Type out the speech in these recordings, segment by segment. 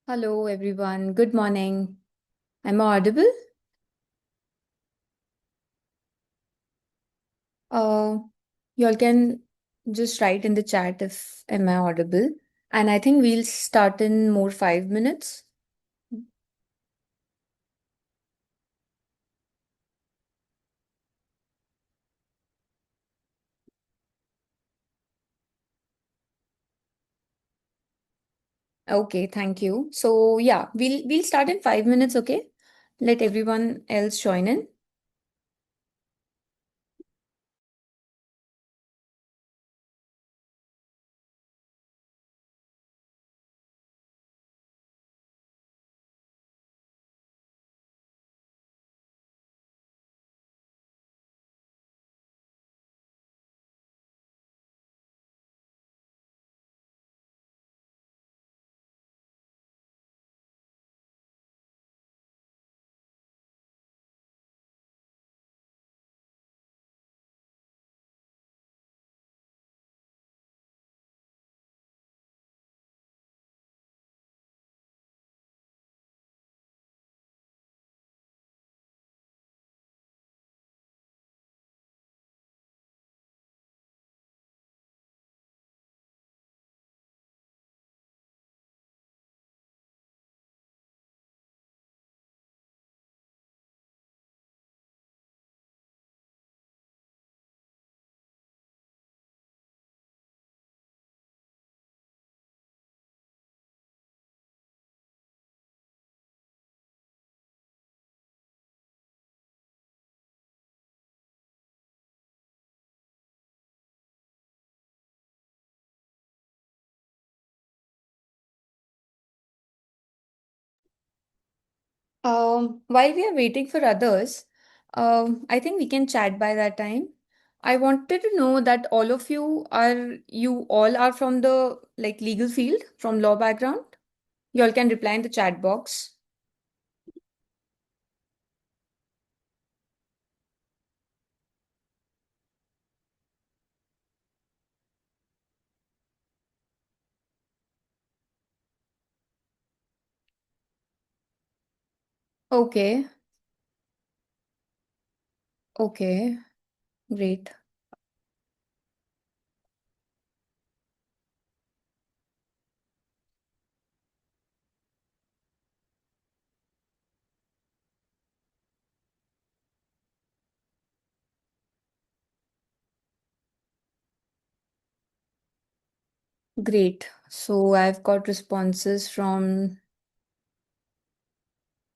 Hello, everyone. Good morning. Am I audible? Uh, Y'all can just write in the chat if am I audible. And I think we'll start in more 5 minutes. Okay, thank you. So yeah, we'll start in 5 minutes, okay? Let everyone else join in. While we are waiting for others, I think we can chat by that time. I wanted to know that you all are from the like legal field, from law background? You all can reply in the chat box. Okay, okay, great, great. So I've got responses from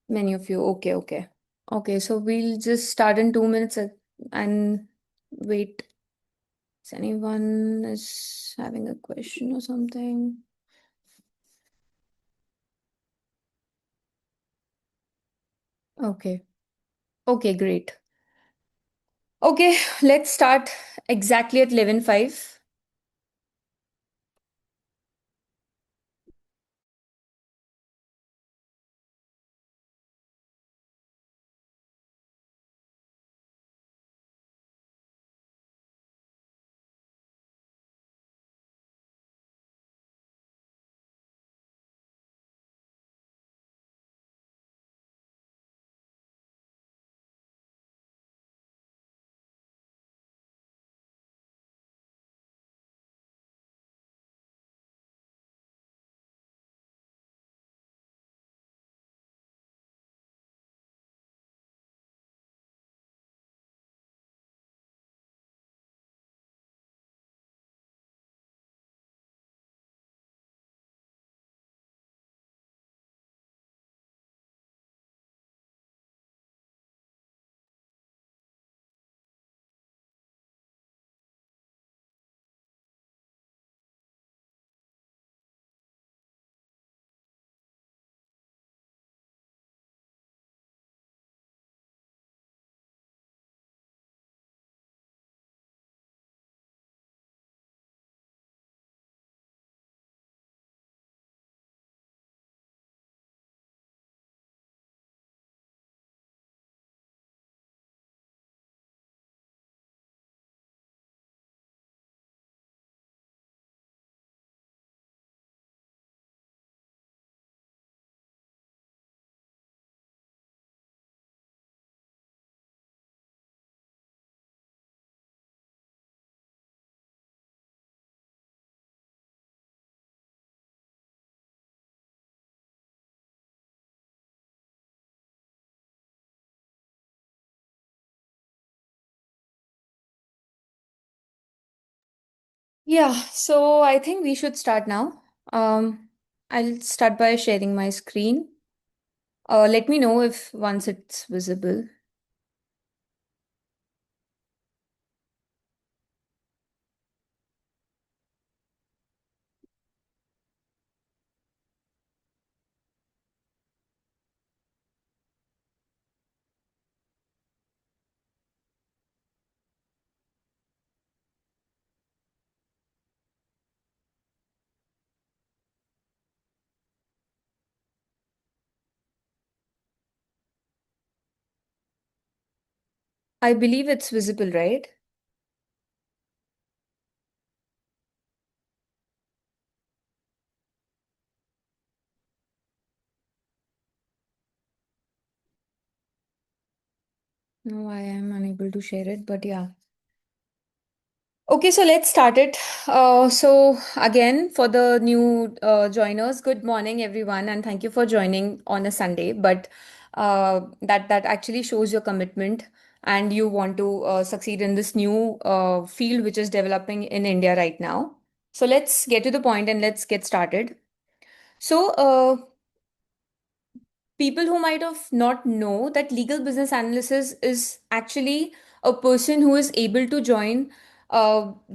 many of you. Okay, okay. Okay, so we'll just start in 2 minutes and wait. Is anyone is having a question or something? Okay, okay, great. Okay, let's start exactly at 11:05. Yeah, so I think we should start now. I'll start by sharing my screen. Let me know if once it's visible. I believe it's visible, right? No, I am unable to share it, but yeah. Okay, so let's start it. So again, for the new joiners, good morning, everyone, and thank you for joining on a Sunday. But that actually shows your commitment, and you want to succeed in this new field which is developing in India right now. So let's get to the point and let's get started. So people who might have not know that legal business analysis is actually a person who is able to join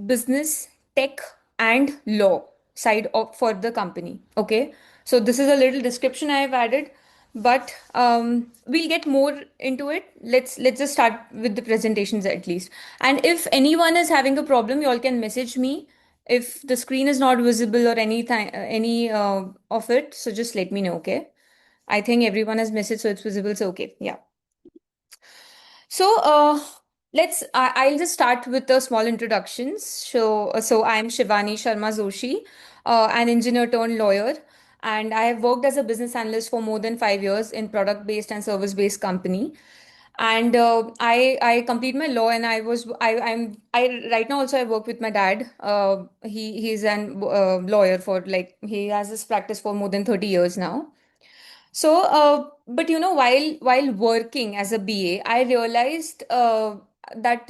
business, tech, and law side of for the company. Okay, so this is a little description I have added, but we'll get more into it. Let's just start with the presentations at least. And if anyone is having a problem, you all can message me if the screen is not visible or any of it. So just let me know. Okay. I think everyone has missed it, so it's visible. So okay, yeah. So I'll just start with the small introductions. So I'm Shivani Sharma Joshi, an engineer turned lawyer, and I have worked as a business analyst for more than 5 years in product-based and service-based company. And I complete my law, and I right now also I work with my dad. He's an lawyer for like he has his practice for more than 30 years now. So, but while working as a BA, I realized that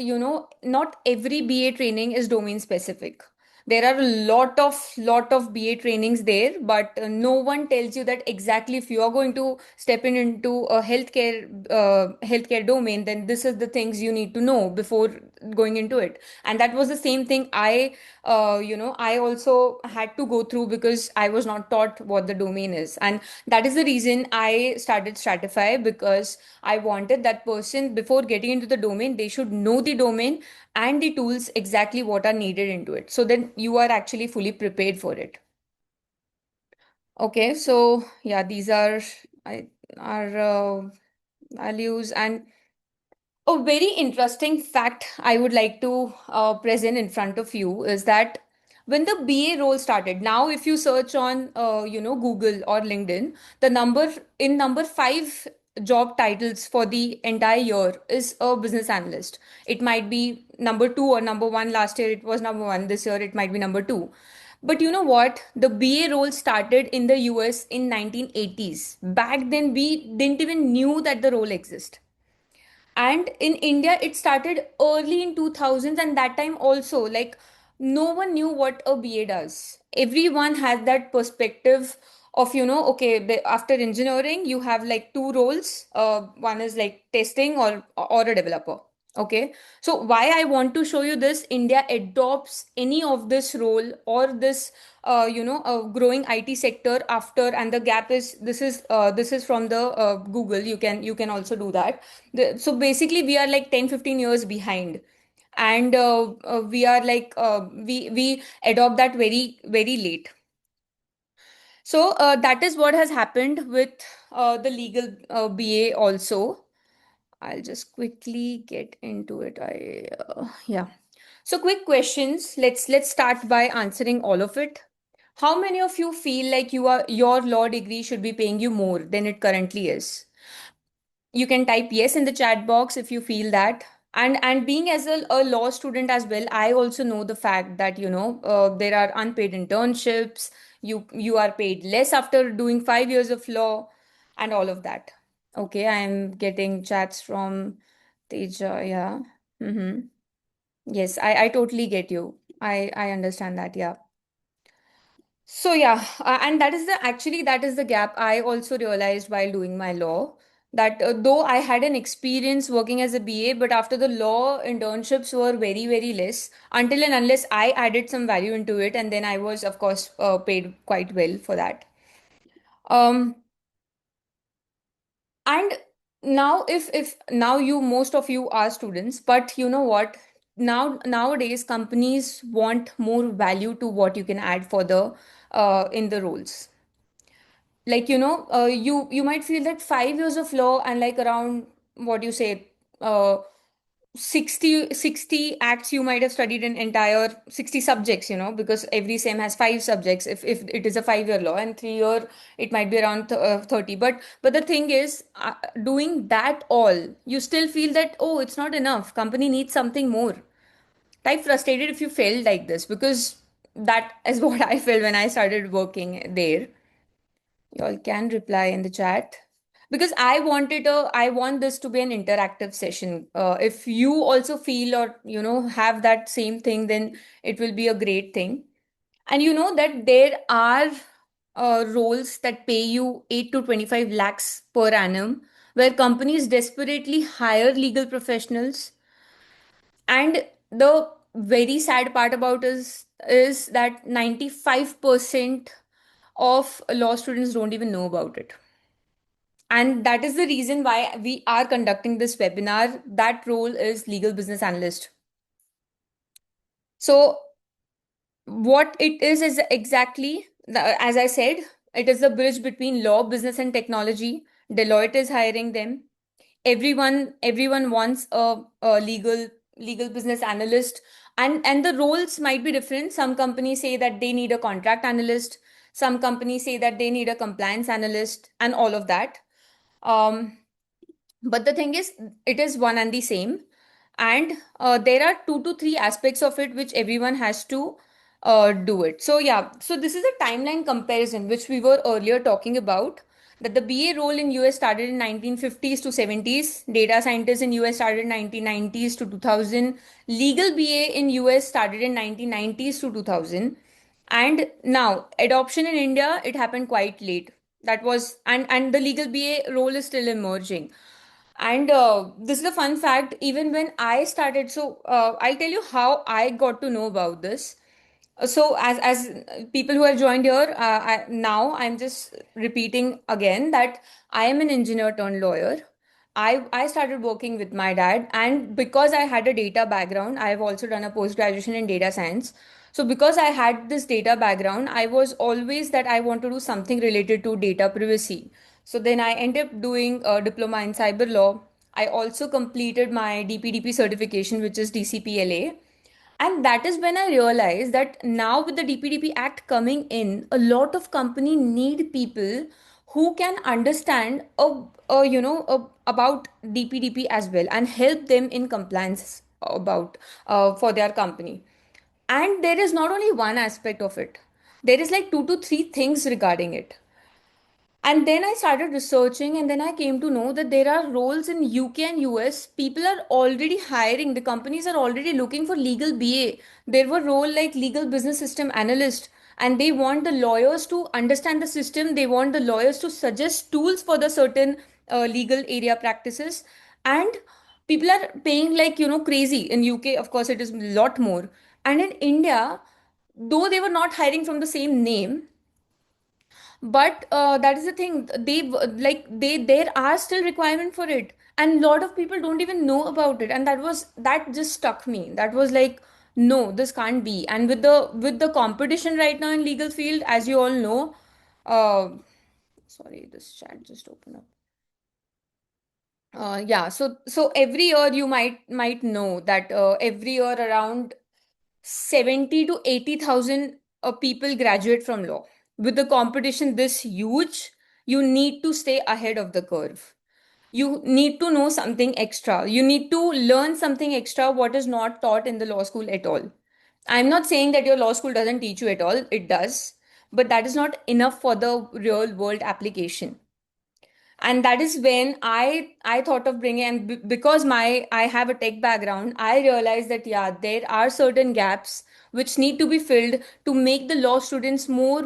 not every BA training is domain specific. There are a lot of BA trainings there, but no one tells you that exactly if you are going to step in into a healthcare domain, then this is the things you need to know before going into it. And that was the same thing I also had to go through because I was not taught what the domain is. And that is the reason I started Stratify, because I wanted that person before getting into the domain, they should know the domain and the tools exactly what are needed into it. So then you are actually fully prepared for it. Okay, so yeah, these are our values. And a very interesting fact I would like to present in front of you is that when the BA role started, now if you search on Google or LinkedIn, the number five job titles for the entire year is a business analyst. It might be number two or number one. Last year it was number one. This year it might be number two. But you know what? The BA role started in the US in 1980s. Back then we didn't even knew that the role exists. And in India it started early in 2000s, and that time also like no one knew what a BA does. Everyone had that perspective of okay, after engineering you have like two roles. One is like testing or a developer. Okay, so why I want to show you this, India adopts any of this role or this a growing IT sector after. And the gap is, this is from the Google. You can also do that. So basically we are like 10-15 years behind. And we are like we adopt that very very late. So that is what has happened with the legal BA also. I'll just quickly get into it. Yeah. So quick questions. Let's start by answering all of it. How many of you feel like your law degree should be paying you more than it currently is? You can type yes in the chat box if you feel that. And being as a law student as well, I also know the fact that there are unpaid internships. You are paid less after doing 5 years of law and all of that. Okay, I'm getting chats from Teja. Yeah. Mm-hmm. Yes, I totally get you. I understand that. Yeah. So yeah, and that is the actually that is the gap I also realized while doing my law, that though I had an experience working as a BA, but after the law internships were very very less until and unless I added some value into it, and then I was of course paid quite well for that. Um, and now if now you most of you are students, but you know what? Nowadays companies want more value to what you can add for the in the roles. Like you might feel that 5 years of law and like around what do you say, uh 60 acts you might have studied in entire 60 subjects, because every SEM has 5 subjects if it is a 5-year law, and 3 year it might be around 30. But the thing is, doing that all, you still feel that, oh, it's not enough, company needs something more. Type frustrated if you felt like this, because that is what I felt when I started working there. Y'all can reply in the chat, because I want this to be an interactive session. If you also feel or have that same thing, then it will be a great thing. And you know that there are roles that pay you 8 to 25 lakhs per annum, where companies desperately hire legal professionals. And the very sad part about is that 95% of law students don't even know about it. And that is the reason why we are conducting this webinar. That role is legal business analyst. So, what it is exactly, as I said, it is the bridge between law, business, and technology. Deloitte is hiring them. Everyone wants a legal business analyst, and the roles might be different. Some companies say that they need a contract analyst. Some companies say that they need a compliance analyst, and all of that. Um, But the thing is, it is one and the same. And there are 2 to 3 aspects of it which everyone has to do it. So, yeah, so this is a timeline comparison which we were earlier talking about. That the BA role in US started in 1950s to 70s, data scientists in US started in 1990s to 2000, legal BA in US started in 1990s to 2000, and now adoption in India, it happened quite late. That was, and the legal BA role is still emerging. And this is a fun fact. Even when I started, so I'll tell you how I got to know about this. So, as people who have joined here, now I'm just repeating again that I am an engineer turned lawyer. I started working with my dad, and because I had a data background, I've also done a post graduation in data science. So, because I had this data background, I was always that I want to do something related to data privacy. So then I ended up doing a diploma in cyber law. I also completed my DPDP certification, which is DCPLA. And that is when I realized that now with the DPDP Act coming in, a lot of company need people who can understand about DPDP as well and help them in compliance about for their company. And there is not only one aspect of it. There is like 2 to 3 things regarding it. And then I started researching, and then I came to know that there are roles in UK and US. People are already hiring, the companies are already looking for legal BA. There were role like legal business system analyst, and they want the lawyers to understand the system. They want the lawyers to suggest tools for the certain legal area practices. And people are paying like, crazy. In UK, of course, it is a lot more. And in India, though they were not hiring from the same name, but that is the thing, they there are still requirement for it, and a lot of people don't even know about it, and that just stuck me. That was like, no, this can't be. And with the competition right now in legal field, as you all know, uh sorry, this chat just opened up. Yeah, so every year you might know that every year around 70 to 80,000 people graduate from law. With the competition this huge, you need to stay ahead of the curve. You need to know something extra. You need to learn something extra what is not taught in the law school at all. I'm not saying that your law school doesn't teach you at all, it does, but that is not enough for the real world application. And that is when I thought of bringing, and because my I have a tech background, I realized that yeah, there are certain gaps which need to be filled to make the law students more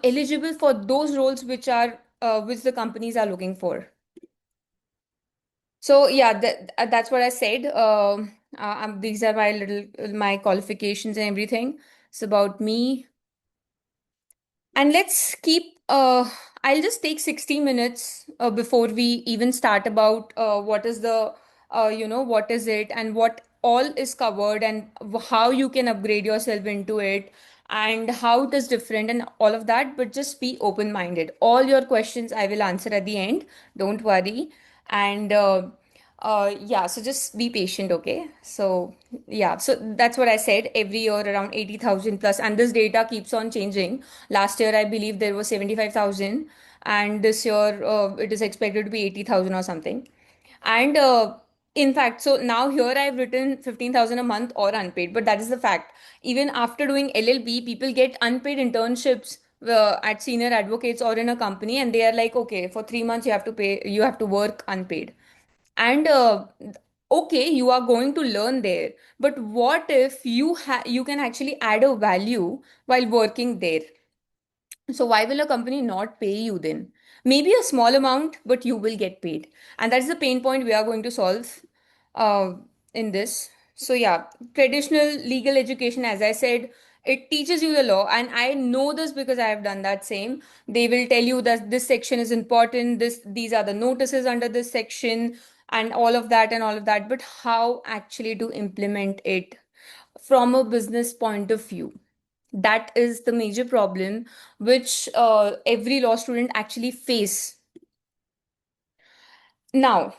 eligible for those roles which the companies are looking for. So yeah, that's what I said. These are my qualifications and everything. It's about me. And let's keep, I'll just take 60 minutes before we even start about what is what is it and what all is covered and how you can upgrade yourself into it and how it is different and all of that. But just be open-minded. All your questions I will answer at the end. Don't worry. And yeah, so just be patient, okay? So yeah, so that's what I said. Every year around 80,000 plus, and this data keeps on changing. Last year, I believe there was 75,000, and this year it is expected to be 80,000 or something. And in fact, so now here I've written 15,000 a month or unpaid, but that is the fact. Even after doing LLB, people get unpaid internships at senior advocates or in a company, and they are like, okay, for 3 months you have to pay, you have to work unpaid. And okay, you are going to learn there, but what if you can actually add a value while working there? So why will a company not pay you then? Maybe a small amount, but you will get paid. And that's the pain point we are going to solve uh, in this. So yeah, traditional legal education, as I said, it teaches you the law. And I know this because I have done that same. They will tell you that this section is important, these are the notices under this section, and all of that. But how actually to implement it from a business point of view? That is the major problem which every law student actually face. Now,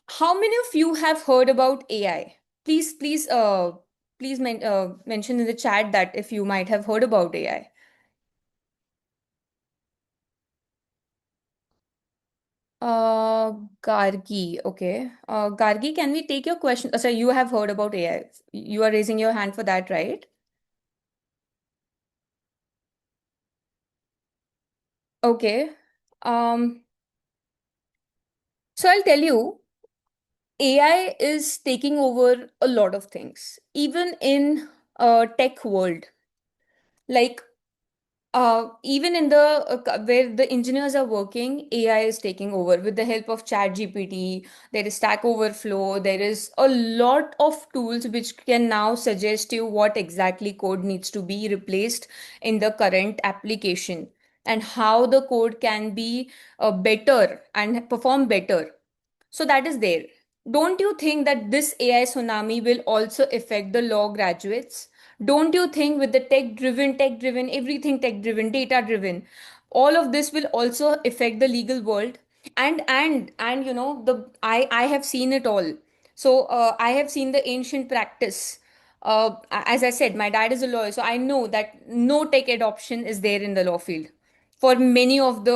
how many of you have heard about AI? Please mention in the chat that if you might have heard about AI. Uh, Gargi, okay. Gargi, can we take your question? So you have heard about AI. You are raising your hand for that, right? Okay. Um, so I'll tell you, AI is taking over a lot of things, even in tech world. Like even in the where the engineers are working, AI is taking over with the help of Chat GPT. There is Stack Overflow. There is a lot of tools which can now suggest you what exactly code needs to be replaced in the current application and how the code can be better and perform better. So that is there. Don't you think that this AI tsunami will also affect the law graduates? Don't you think with the tech driven, everything tech driven, data driven, all of this will also affect the legal world? And you know the I have seen it all. So I have seen the ancient practice. As I said, my dad is a lawyer, so I know that no tech adoption is there in the law field for many of the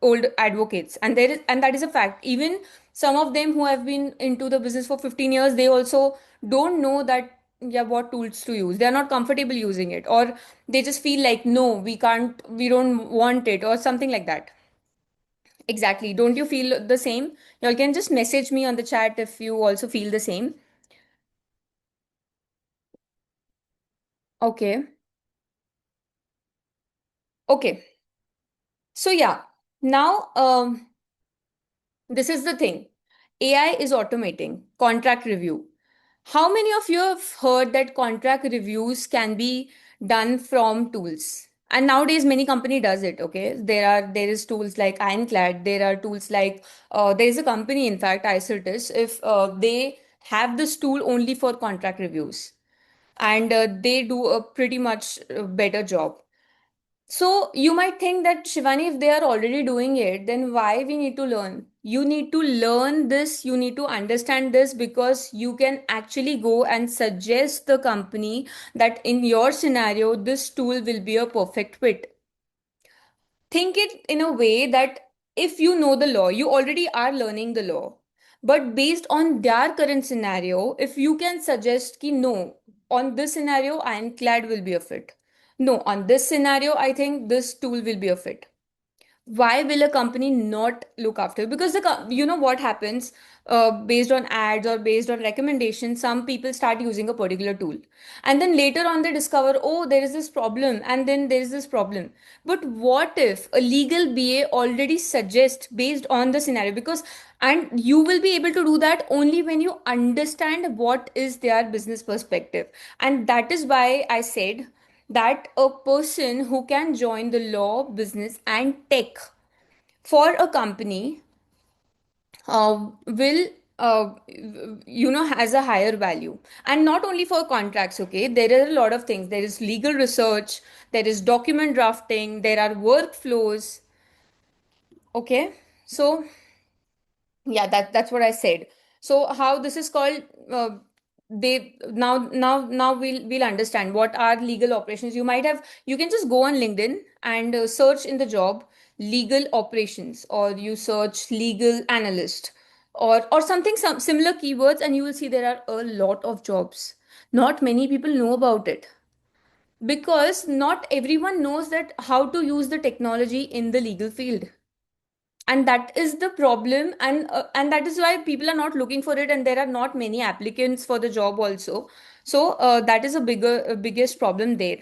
old advocates, and there is, and that is a fact. Even some of them who have been into the business for 15 years, they also don't know that, yeah, what tools to use. They are not comfortable using it, or they just feel like, no, we can't, we don't want it, or something like that. Exactly. Don't you feel the same? Y'all can just message me on the chat if you also feel the same. Okay. Okay. So yeah, now this is the thing. AI is automating contract review. How many of you have heard that contract reviews can be done from tools? And nowadays, many company does it. Okay, there is tools like Ironclad. There are tools like there is a company, in fact, Icertis. If they have this tool only for contract reviews, and they do a pretty much better job. So you might think that, Shivani, if they are already doing it, then why we need to learn? You need to learn this, you need to understand this because you can actually go and suggest the company that in your scenario, this tool will be a perfect fit. Think it in a way that if you know the law, you already are learning the law. But based on their current scenario, if you can suggest ki no, on this scenario, Ironclad will be a fit. No, on this scenario, I think this tool will be a fit. Why will a company not look after? Because you know what happens? based on ads or based on recommendations, some people start using a particular tool. And then later on, they discover, oh, there is this problem, and then there is this problem. But what if a legal BA already suggests based on the scenario? Because, and you will be able to do that only when you understand what is their business perspective. And that is why I said that a person who can join the law, business, and tech for a company will has a higher value. And not only for contracts, okay, there are a lot of things. There is legal research, there is document drafting, there are workflows. Okay, so yeah, that's what I said. So how this is called, they now we'll understand what are legal operations. You might have, you can just go on LinkedIn and search in the job legal operations, or you search legal analyst, or something, some similar keywords, and you will see there are a lot of jobs. Not many people know about it, because not everyone knows that how to use the technology in the legal field. And that is the problem, and that is why people are not looking for it, and there are not many applicants for the job also. So that is a biggest problem there.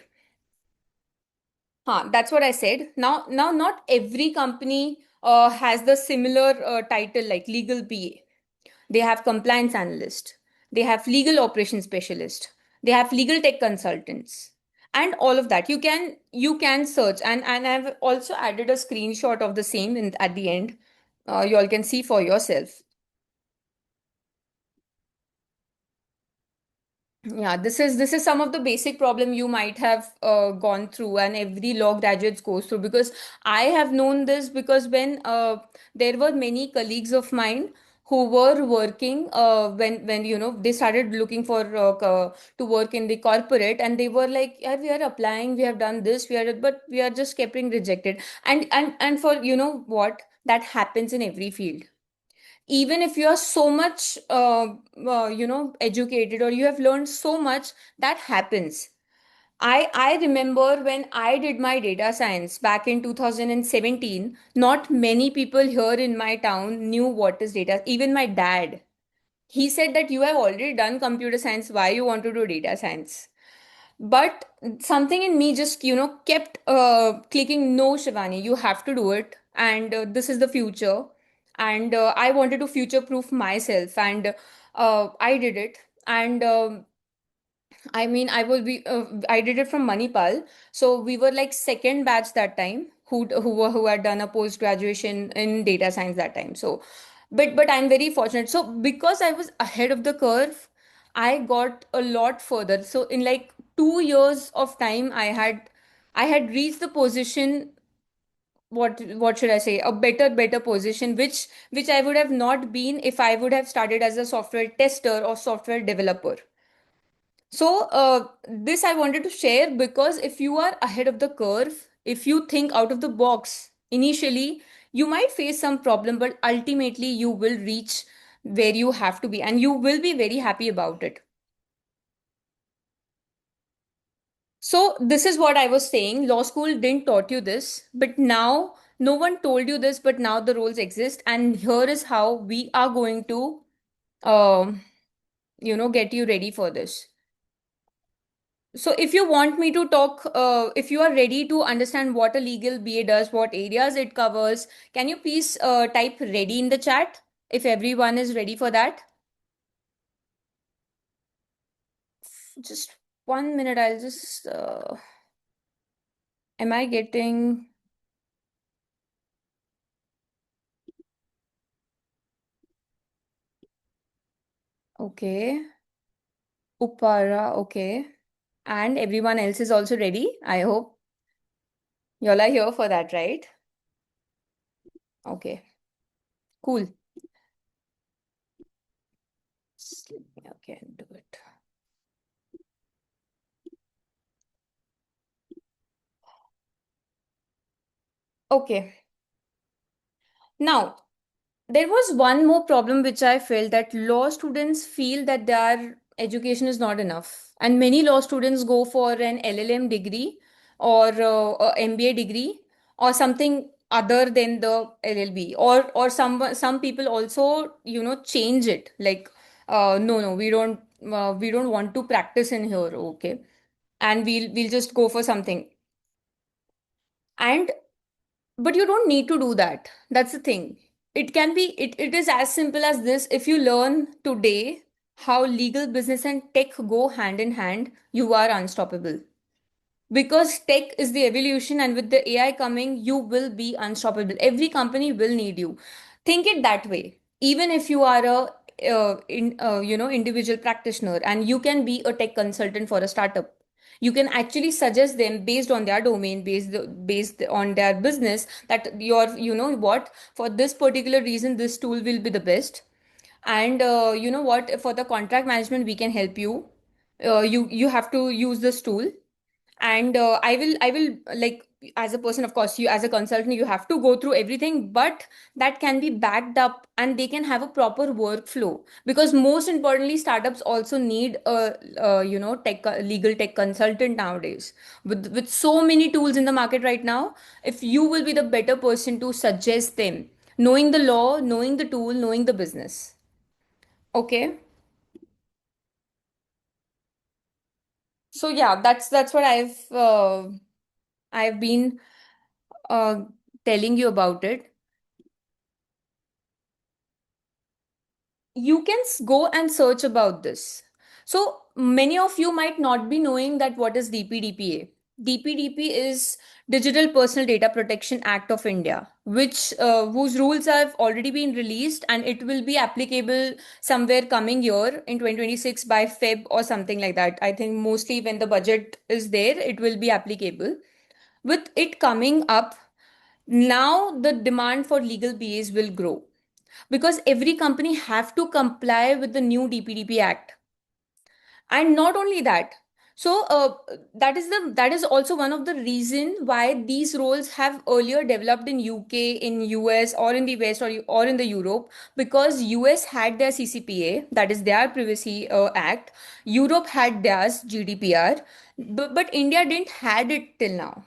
That's what I said. Now not every company has the similar title like legal PA. They have compliance analyst, they have legal operations specialist, they have legal tech consultants, and all of that. You can search, and I've also added a screenshot of the same at the end. You all can see for yourself. Yeah, this is some of the basic problem you might have gone through, and every law graduates goes through, because I have known this, because when there were many colleagues of mine who were working, when they started looking for to work in the corporate, and they were like, yeah, we are applying, we have done this, but we are just kept getting rejected. And for what, that happens in every field. Even if you are so much educated, or you have learned so much, that happens. I remember when I did my data science back in 2017, not many people here in my town knew what is data. Even my dad, he said that you have already done computer science, why you want to do data science? But something in me just kept clicking, no Shivani, you have to do it, and this is the future. And I wanted to future proof myself, and I did it. And I mean, I did it from Manipal. So we were like second batch that time, who had done a post graduation in data science that time. So, but I'm very fortunate. So because I was ahead of the curve, I got a lot further. So in like 2 years of time, I had reached the position. What should I say? A better position, which I would have not been if I would have started as a software tester or software developer. So, this I wanted to share, because if you are ahead of the curve, if you think out of the box initially, you might face some problem, but ultimately you will reach where you have to be, and you will be very happy about it. So, this is what I was saying. Law school didn't taught you this, but now no one told you this, but now the roles exist, and here is how we are going to, um, get you ready for this. So, if you want me to talk, if you are ready to understand what a legal BA does, what areas it covers, can you please type ready in the chat if everyone is ready for that? Just 1 minute, I'll just. Am I getting. Okay. Upara, okay. And everyone else is also ready, I hope. Y'all are here for that, right? Okay, cool. Okay, do it. Okay. Now, there was one more problem which I felt, that law students feel that their education is not enough. And many law students go for an LLM degree, or a MBA degree, or something. other than the LLB, or some people also change it, like no, we don't want to practice in here, okay, and we'll just go for something. And but you don't need to do that. That's the thing. It is as simple as this. If you learn today how legal business and tech go hand in hand, you are unstoppable. Because tech is the evolution, and with the AI coming, you will be unstoppable. Every company will need you. Think it that way. Even if you are a individual practitioner, and you can be a tech consultant for a startup, you can actually suggest them based on their domain, based on their business, that you know what, for this particular reason this tool will be the best. And you know what, for the contract management we can help you. You have to use this tool. And I will like, as a person, of course, you as a consultant, you have to go through everything, but that can be backed up, and they can have a proper workflow. Because most importantly, startups also need a tech legal tech consultant nowadays. With so many tools in the market right now, if you will be the better person to suggest them, knowing the law, knowing the tool, knowing the business. Okay. So yeah, that's what I've been uh, telling you about it. You can go and search about this. So many of you might not be knowing that what is DPDPA. DPDP is Digital Personal Data Protection Act of India, which whose rules have already been released, and it will be applicable somewhere coming year in 2026 by Feb or something like that. I think mostly when the budget is there, it will be applicable. With it coming up, now the demand for legal BAs will grow, because every company have to comply with the new DPDP Act. And not only that, so that is also one of the reason why these roles have earlier developed in UK, in US, or in the West, or in the Europe. Because US had their CCPA, that is their Privacy Act. Europe had theirs, GDPR, but India didn't had it till now.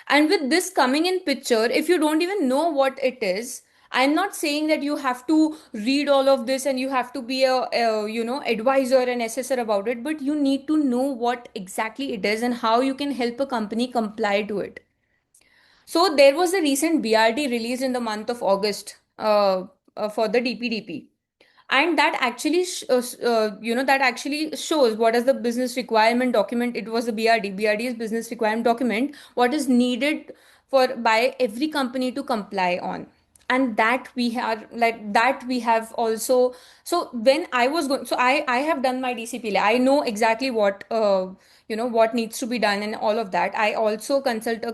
And with this coming in picture, if you don't even know what it is, I'm not saying that you have to read all of this and you have to be a advisor and assessor about it, but you need to know what exactly it is and how you can help a company comply to it. So there was a recent BRD released in the month of August for the DPDP, and that actually that actually shows what is the business requirement document. It was the BRD is business requirement document, what is needed for by every company to comply on. And that we have also. So when I was going, so I have done my DCPLA. I know exactly what what needs to be done and all of that. I also consult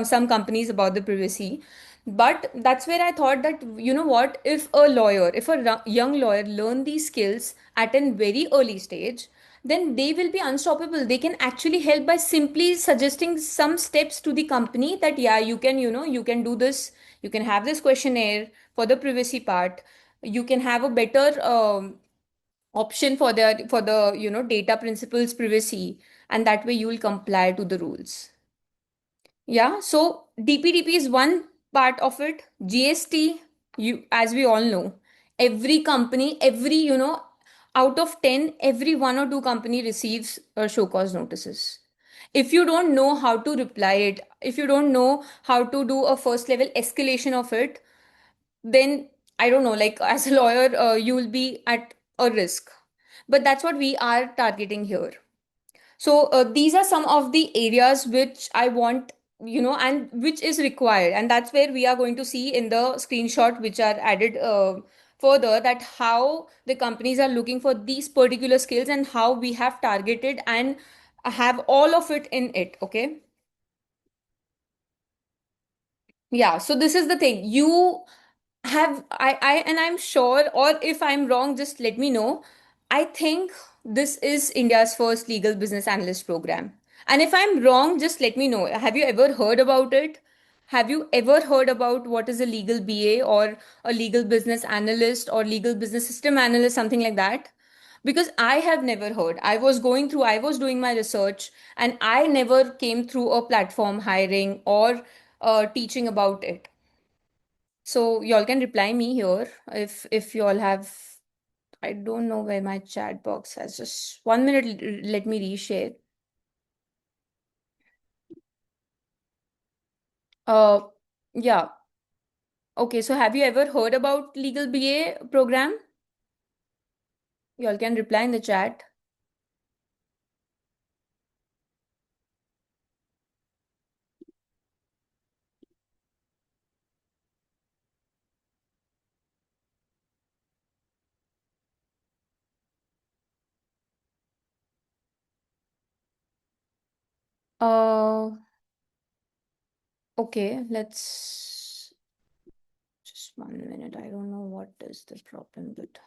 some companies about the privacy. But that's where I thought that, you know what, if a young lawyer learn these skills at a very early stage, then they will be unstoppable. They can actually help by simply suggesting some steps to the company, that yeah, you can do this, you can have this questionnaire for the privacy part, you can have a better option for the data principles privacy, and that way you will comply to the rules. Yeah, so DPDP is one part of it. GST, as we all know, every company, out of 10, every one or two company receives show cause notices. If you don't know how to reply it, if you don't know how to do a first level escalation of it, then I don't know, like as a lawyer, you will be at a risk. But that's what we are targeting here. So these are some of the areas which I want, and which is required. And that's where we are going to see in the screenshot which are added further, that how the companies are looking for these particular skills and how we have targeted and have all of it in it. Okay. Yeah. So this is the thing. You have and I'm sure, or if I'm wrong, just let me know. I think this is India's first legal business analyst program. And if I'm wrong, just let me know. Have you ever heard about it? Have you ever heard about what is a legal BA, or a legal business analyst, or legal business system analyst, something like that? Because I have never heard. I was doing my research, and I never came through a platform hiring, or teaching about it. So y'all can reply me here if y'all have. I don't know where my chat box has. Just 1 minute. Let me reshare. Uh, yeah. Okay. So have you ever heard about legal BA program? Y'all can reply in the chat. Uh, okay. Let's just 1 minute. I don't know what is the problem, but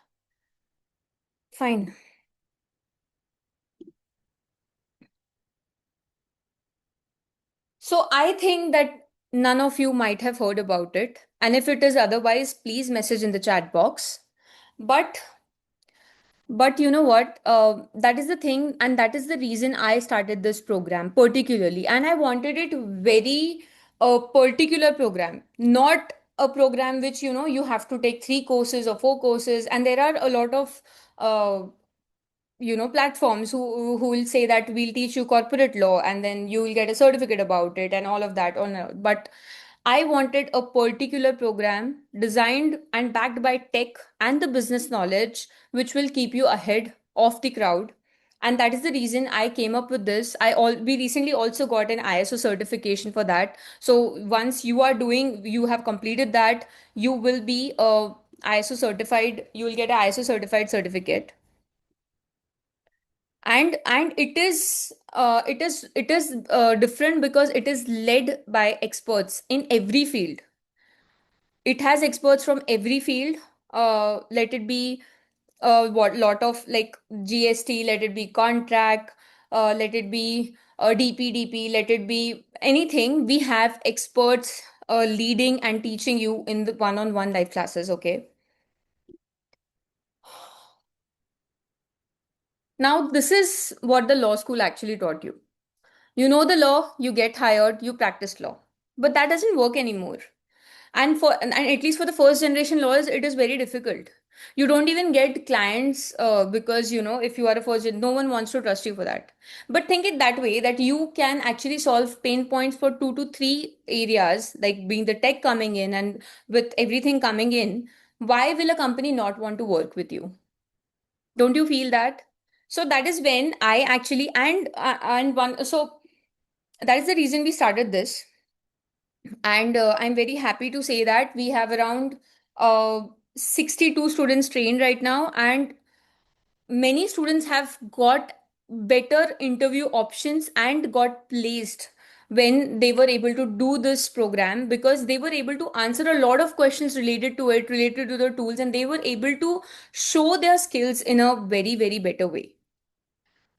fine. So I think that none of you might have heard about it. And if it is otherwise, please message in the chat box. But you know what? That is the thing, and that is the reason I started this program particularly. And I wanted it very particular program, not a program which you have to take 3 courses or 4 courses. And there are a lot of uh, platforms who will say that we'll teach you corporate law and then you will get a certificate about it and all of that. Or no. But I wanted a particular program designed and backed by tech and the business knowledge, which will keep you ahead of the crowd. And that is the reason I came up with this. We recently also got an ISO certification for that. So once you have completed that, you will be ISO certified. You will get an ISO certified certificate. And it is different because it is led by experts in every field. It has experts from every field. Let it be what lot of like GST, let it be contract, let it be DPDP, let it be anything. We have experts leading and teaching you in the one-on-one live classes. Okay. Now this is what the law school actually taught you. You know the law, you get hired, you practice law. But that doesn't work anymore. And at least for the first generation lawyers, it is very difficult. You don't even get clients because if you are a no one wants to trust you for that. But think it that way that you can actually solve pain points for 2 to 3 areas, like being the tech coming in and with everything coming in. Why will a company not want to work with you? Don't you feel that? So that is when I actually and one so that is the reason we started this. And I'm very happy to say that we have around 62 students trained right now, and many students have got better interview options and got placed when they were able to do this program, because they were able to answer a lot of questions related to the tools, and they were able to show their skills in a very very better way.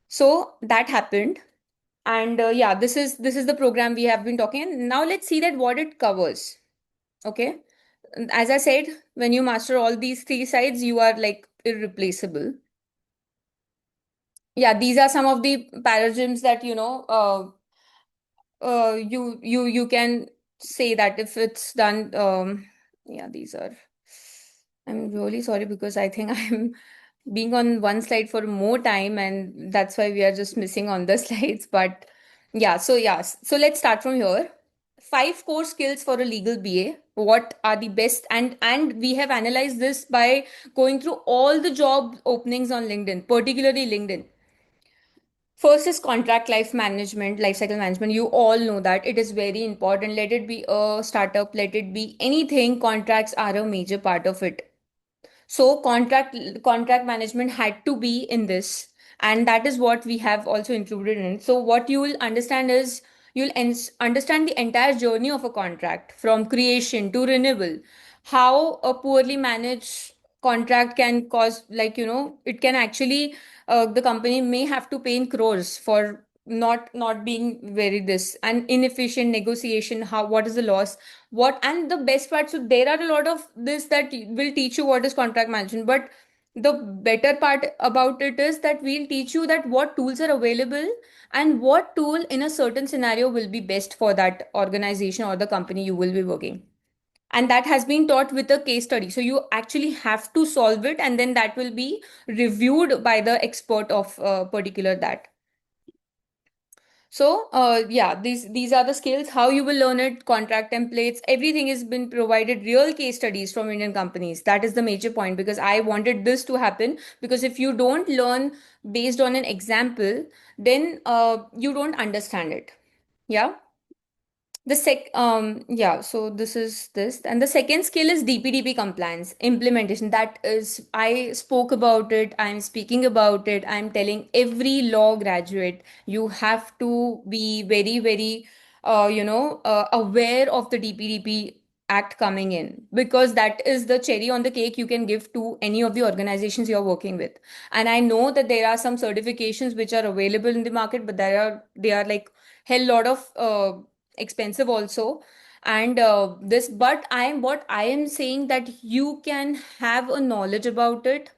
So that happened. And yeah, this is the program we have been talking. And now let's see that what it covers. Okay. As I said, when you master all these 3 sides, you are like irreplaceable. Yeah, these are some of the paradigms that you can say that if it's done. Yeah, these are. I'm really sorry because I think I'm being on one slide for more time, and that's why we are just missing on the slides. But so let's start from here. 5 core skills for a legal BA. What are the best? And we have analyzed this by going through all the job openings on LinkedIn, particularly LinkedIn. First is contract lifecycle management. You all know that it is very important. Let it be a startup, let it be anything. Contracts are a major part of it. So contract management had to be in this, and that is what we have also included in. So what you will understand is understand the entire journey of a contract from creation to renewal. How a poorly managed contract can cause, it can actually the company may have to pay in crores for not being very this and inefficient negotiation. How what is the loss, what and the best part. So there are a lot of this that will teach you what is contract management. But the better part about it is that we'll teach you that what tools are available and what tool in a certain scenario will be best for that organization or the company you will be working. And that has been taught with a case study, so you actually have to solve it, and then that will be reviewed by the expert of particular that. So, yeah, these are the skills. How you will learn it, contract templates, everything has been provided. Real case studies from Indian companies. That is the major point, because I wanted this to happen. Because if you don't learn based on an example, then you don't understand it. Yeah. Yeah, so this is this. And the second skill is DPDP compliance implementation. That is, I spoke about it, I'm speaking about it, I'm telling every law graduate, you have to be very, very aware of the DPDP act coming in, because that is the cherry on the cake you can give to any of the organizations you're working with. And I know that there are some certifications which are available in the market, but they are like hell lot of expensive also. And this but I am what I am saying, that you can have a knowledge about it,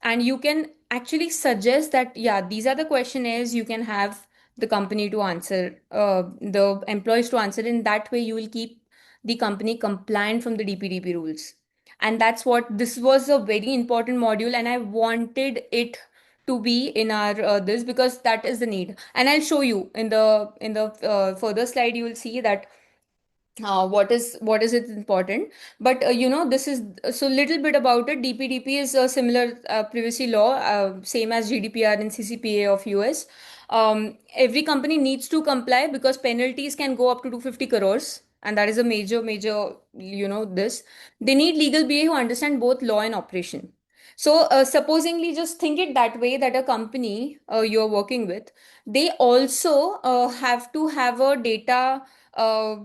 and you can actually suggest that, yeah, these are the questionnaires you can have the company to answer, the employees to answer. In that way you will keep the company compliant from the DPDP rules. And that's what this was, a very important module, and I wanted it to be in our this, because that is the need. And I'll show you in the further slide, you will see that what is it important. But this is so little bit about it. DPDP is a similar privacy law, same as GDPR and CCPA of US. Every company needs to comply, because penalties can go up to 250 crores, and that is a major, this. They need legal BA who understand both law and operation. So supposingly, just think it that way, that a company you're working with, they also have to have a uh,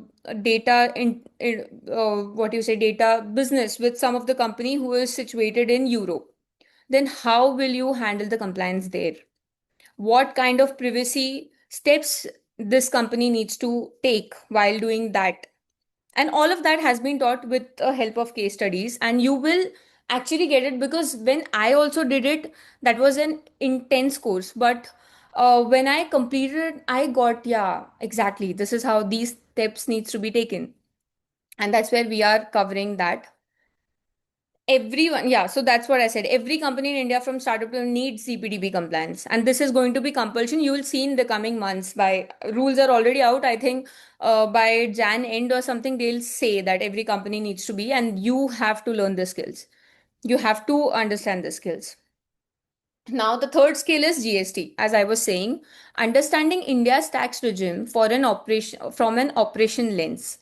what you say, data business with some of the company who is situated in Europe. Then how will you handle the compliance there? What kind of privacy steps this company needs to take while doing that? And all of that has been taught with the help of case studies, and you will actually get it. Because when I also did it, that was an intense course, but when I completed it, I got, yeah, exactly, this is how these steps needs to be taken. And that's where we are covering that. Everyone, yeah, so that's what I said. Every company in India from startup to needs CPDP compliance, and this is going to be compulsion. You will see in the coming months. By rules are already out. I think by Jan end or something, they'll say that every company needs to be, and you have to learn the skills. You have to understand the skills. Now, the third skill is GST. As I was saying, understanding India's tax regime for an operation from an operation lens.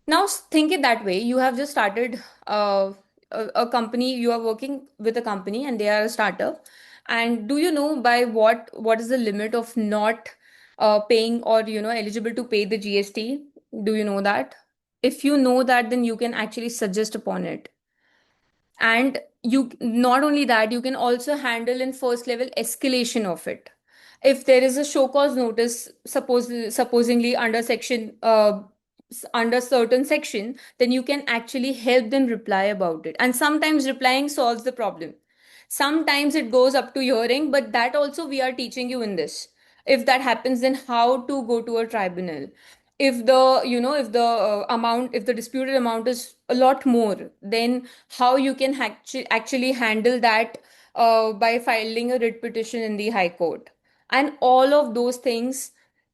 Now think it that way. You have just started a company. You are working with a company, and they are a startup. And do you know by what is the limit of not paying, or eligible to pay the GST? Do you know that? If you know that, then you can actually suggest upon it. And you, not only that, you can also handle in first level escalation of it. If there is a show cause notice, supposingly under section under certain section, then you can actually help them reply about it. And sometimes replying solves the problem, sometimes it goes up to hearing, but that also we are teaching you in this. If that happens, then how to go to a tribunal. If the amount, if the disputed amount is a lot more, then how you can actually handle that by filing a writ petition in the high court. And all of those things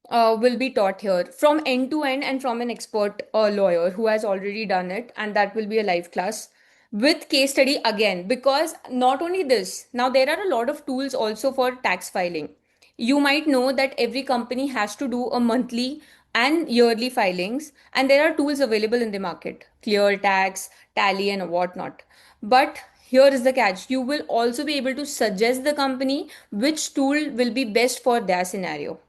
will be taught here from end to end, and from an expert lawyer who has already done it, and that will be a live class with case study again. Because not only this, now there are a lot of tools also for tax filing. You might know that every company has to do a monthly and yearly filings, and there are tools available in the market, clear tax, tally, and whatnot. But here is the catch: you will also be able to suggest the company which tool will be best for their scenario.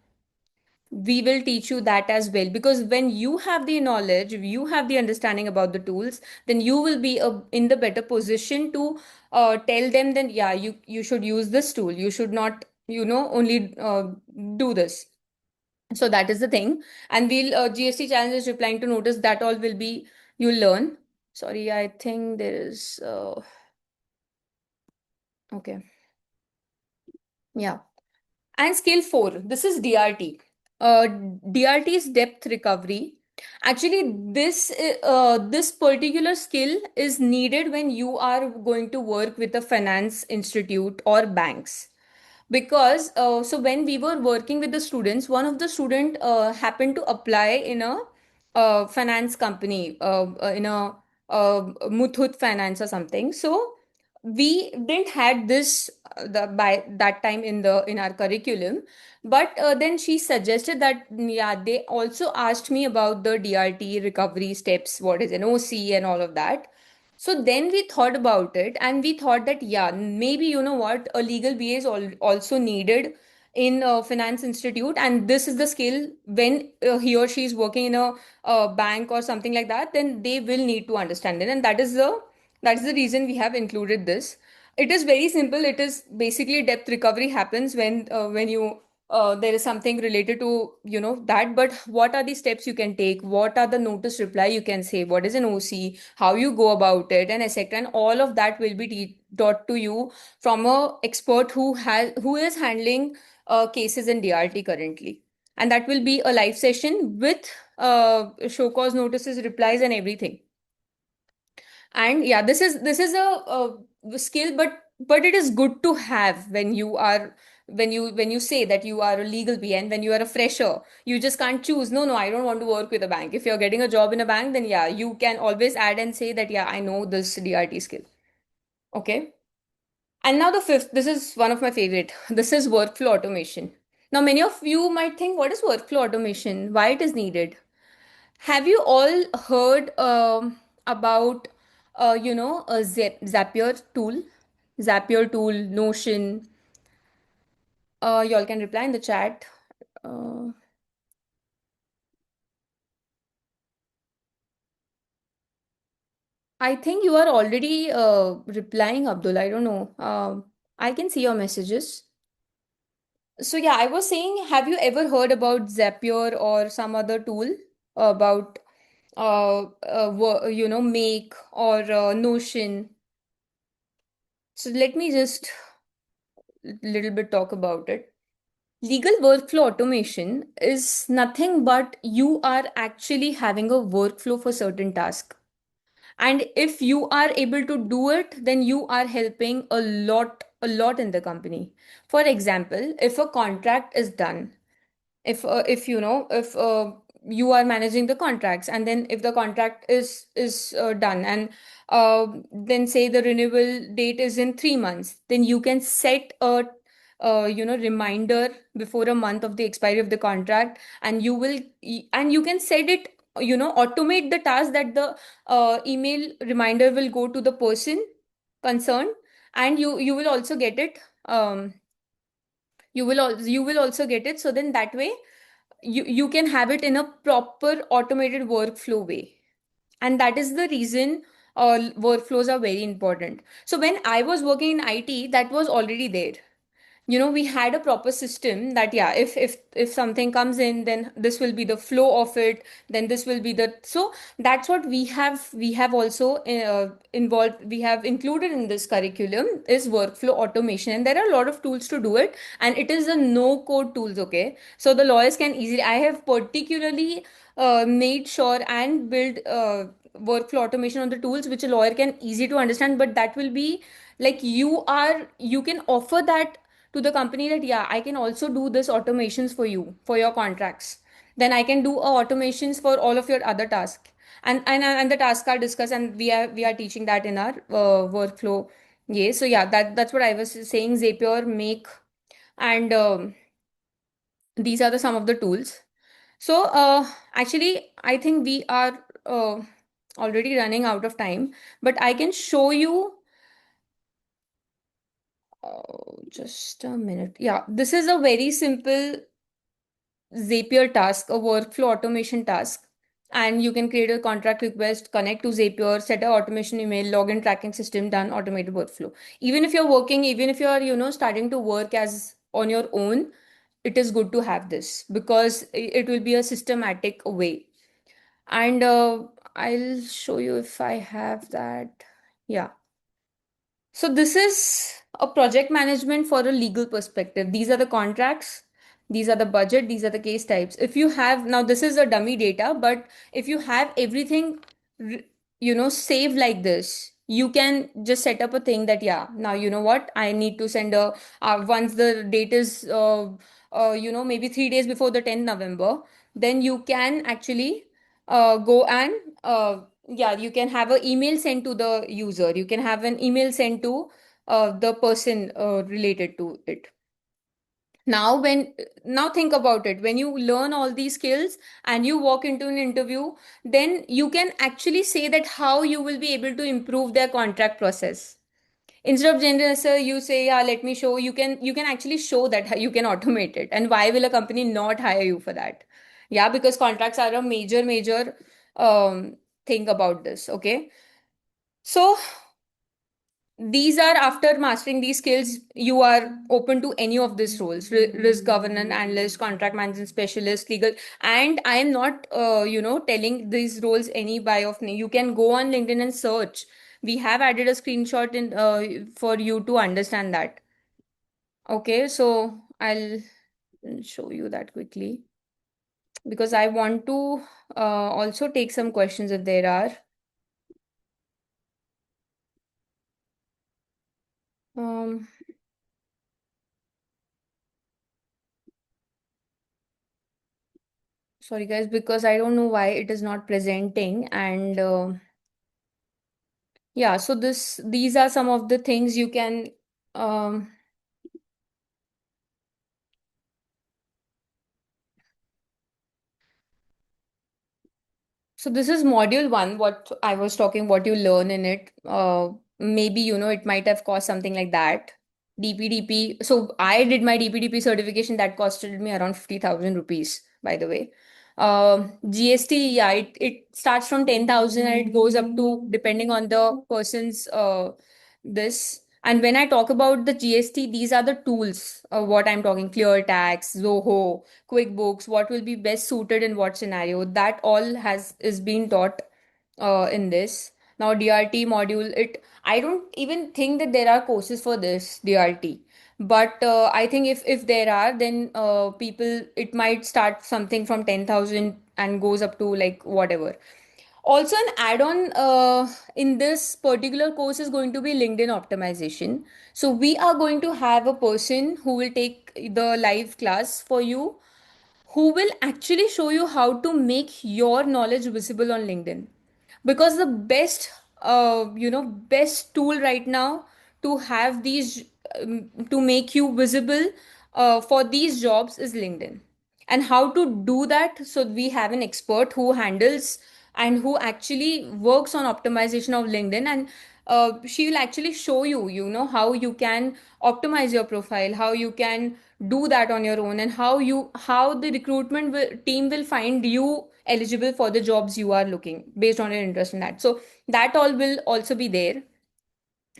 We will teach you that as well, because when you have the knowledge, you have the understanding about the tools, then you will be in the better position to tell them, then yeah, you should use this tool, you should not only do this. So that is the thing. And we'll GST challenges, replying to notice, that all will be, you'll learn. Sorry, I think there is Okay. Yeah. And skill four, this is DRT. DRT is depth recovery. Actually, this particular skill is needed when you are going to work with a finance institute or banks. Because so when we were working with the students, one of the student happened to apply in a finance company, in a Muthoot Finance or something. So we didn't had this by that time in the in our curriculum, but then she suggested that, yeah, they also asked me about the DRT recovery steps, what is an OC and all of that. So then we thought about it and we thought that, yeah, maybe you know what, a legal BA is also needed in a finance institute, and this is the skill when he or she is working in a bank or something like that, then they will need to understand it, and that is the reason we have included this. It is very simple. It is basically depth recovery happens when you there is something related to that, but what are the steps you can take, what are the notice reply you can say, what is an OC, how you go about it, and etc., and all of that will be taught to you from a expert who is handling cases in DRT currently, and that will be a live session with show cause notices, replies, and everything. And yeah, this is a skill, but it is good to have when you are when you say that you are a legal PA, and when you are a fresher, you just can't choose, no, no, I don't want to work with a bank. If you're getting a job in a bank, then yeah, you can always add and say that, yeah, I know this DRT skill. Okay. And now the fifth, this is one of my favorite. This is workflow automation. Now many of you might think, what is workflow automation, why it is needed? Have you all heard about a Zapier tool? Zapier tool, Notion. Y'all can reply in the chat. Uh, I think you are already replying, Abdul. I don't know. I can see your messages. So yeah, I was saying, have you ever heard about Zapier or some other tool about Make or Notion? So let me just little bit talk about it. Legal workflow automation is nothing but you are actually having a workflow for certain tasks. And if you are able to do it, then you are helping a lot in the company. For example, if a contract is done, if you are managing the contracts, and then if the contract is done, and then say the renewal date is in 3 months, then you can set a reminder before a month of the expiry of the contract, and you can set it, automate the task that the email reminder will go to the person concerned, and you will also get it. You will also get it, so then that way you can have it in a proper automated workflow way. And that is the reason workflows are very important. So when I was working in IT, that was already there. We had a proper system that, yeah, if something comes in, then this will be the flow of it, then this will be the, so that's what we have also involved, we have included in this curriculum, is workflow automation, and there are a lot of tools to do it, and it is a no code tools. Okay, so the lawyers can easily, I have particularly made sure and build workflow automation on the tools which a lawyer can easy to understand, but that will be like, you can offer that to the company that, yeah, I can also do this automations for you for your contracts, then I can do automations for all of your other tasks, and the tasks are discussed, and we are teaching that in our workflow. Yeah, so yeah, that's what I was saying. Zapier, Make, and these are the some of the tools. So actually, I think we are already running out of time, but I can show you. Just a minute. Yeah, this is a very simple Zapier task, a workflow automation task. And you can create a contract request, connect to Zapier, set a automation email, login tracking system, done, automated workflow. Even if you're working, even if you're, starting to work as on your own, it is good to have this because it will be a systematic way. And I'll show you if I have that. Yeah. So this is a project management for a legal perspective. These are the contracts, these are the budget, these are the case types. If you have, now this is a dummy data, but if you have everything, r- saved like this, you can just set up a thing that, yeah, now you know what, I need to send once the date is, maybe 3 days before the 10th November, then you can actually go and yeah, you can have an email sent to the user, you can have an email sent to the person related to it. Now think about it, when you learn all these skills and you walk into an interview, then you can actually say that how you will be able to improve their contract process. Instead of general answer, you say, yeah, let me show. You can actually show that how you can automate it. And why will a company not hire you for that? Yeah, because contracts are a major thing about this. Okay. So these are, after mastering these skills, you are open to any of these roles: risk governance analyst, contract management specialist, legal. And I am not telling these roles any by of name. You can go on LinkedIn and search. We have added a screenshot in for you to understand that. Okay, so I'll show you that quickly because I want to also take some questions if there are. um Sorry guys, because I don't know why it is not presenting. And yeah, so these are some of the things you can um so this is module one, what I was talking, what you learn in it. Maybe it might have cost something like that. DPDP. So I did my DPDP certification, that costed me around 50,000 rupees, by the way. GST, yeah, it starts from 10,000 and it goes up to, depending on the person's this. And when I talk about the GST, these are the tools, what I'm talking: ClearTax, Zoho, QuickBooks, what will be best suited in what scenario. That all has is being taught in this. Now DRT module, it I don't even think that there are courses for this DRT. But I think if there are, then people, it might start something from 10,000 and goes up to like whatever. Also, an add-on in this particular course is going to be LinkedIn optimization. So we are going to have a person who will take the live class for you, who will actually show you how to make your knowledge visible on LinkedIn. Because the best tool right now to have these, to make you visible for these jobs, is LinkedIn. And how to do that? So we have an expert who handles and who actually works on optimization of LinkedIn, and she will actually show you, how you can optimize your profile, how you can do that on your own, and how the team will find you eligible for the jobs you are looking based on your interest in that. So that all will also be there.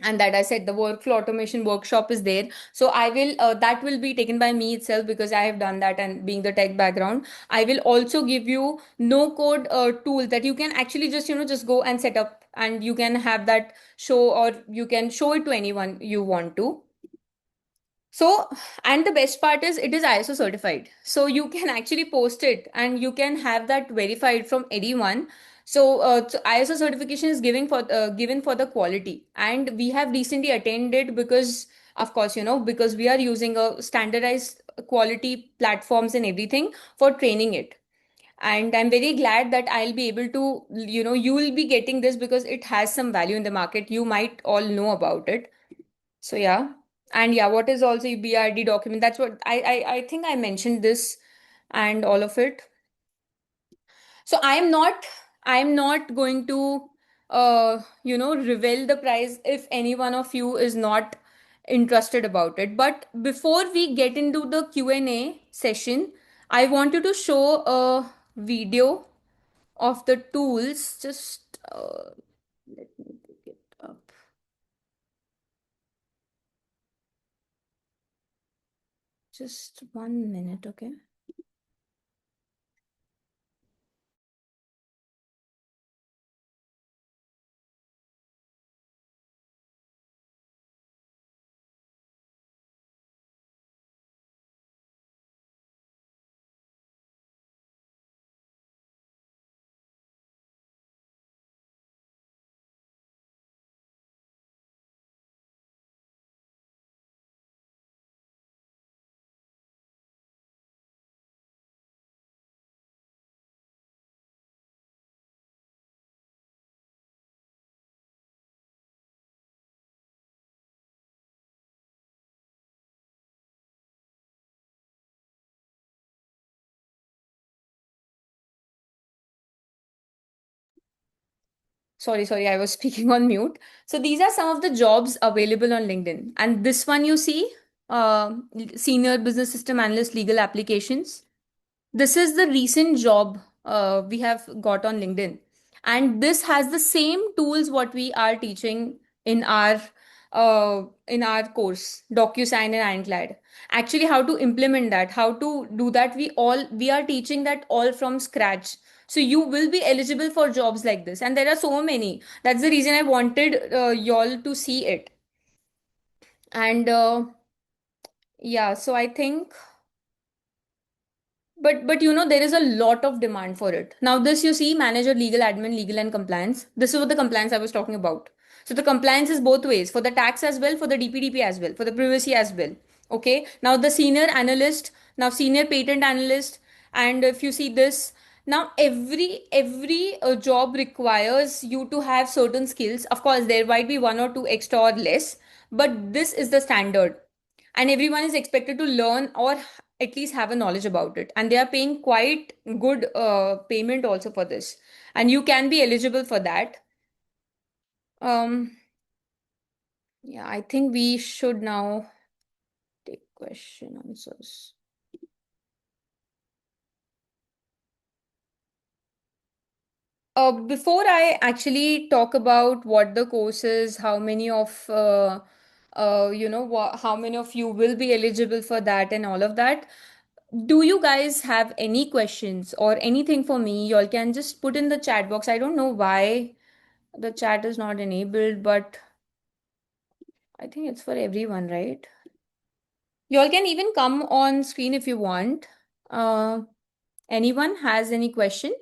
And that I said, the workflow automation workshop is there. So I will that will be taken by me itself, because I have done that, and being the tech background, I will also give you no code tool that you can actually just go and set up, and you can have that show, or you can show it to anyone you want to. So, and the best part is it is ISO certified. So you can actually post it and you can have that verified from anyone. So ISO certification is given for the quality. And we have recently attained it because, of course, because we are using a standardized quality platforms and everything for training it. And I'm very glad that I'll be able to, you will be getting this because it has some value in the market. You might all know about it. So yeah, and yeah, what is also BRD document? That's what I think I mentioned this and all of it. So I'm not going to reveal the price if any one of you is not interested about it. But before we get into the Q&A session, I wanted to show a video of the tools. Just let me pick it up. Just 1 minute, okay? Sorry, I was speaking on mute. So these are some of the jobs available on LinkedIn. And this one you see, uh, senior business system analyst, legal applications. This is the recent job we have got on LinkedIn. And this has the same tools what we are teaching in our course, DocuSign and Ironclad. Actually, how to implement that, how to do that, we are teaching that all from scratch. So you will be eligible for jobs like this. And there are so many. That's the reason I wanted y'all to see it. And yeah, so I think but there is a lot of demand for it. Now this you see manager, legal, admin, legal and compliance. This is what the compliance I was talking about. So the compliance is both ways, for the tax as well, for the DPDP as well, for the privacy as well. Okay. Now the senior analyst, now senior patent analyst, and if you see this, now every job requires you to have certain skills. Of course, there might be one or two extra or less, but this is the standard, and everyone is expected to learn or at least have a knowledge about it, and they are paying quite good payment also for this, and you can be eligible for that. Yeah, I think we should now take question answers. Before I actually talk about what the course is, how many of how many of you will be eligible for that and all of that, do you guys have any questions or anything for me? Y'all can just put in the chat box. I don't know why the chat is not enabled, but I think it's for everyone, right? Y'all can even come on screen if you want. Uh, Anyone has any question?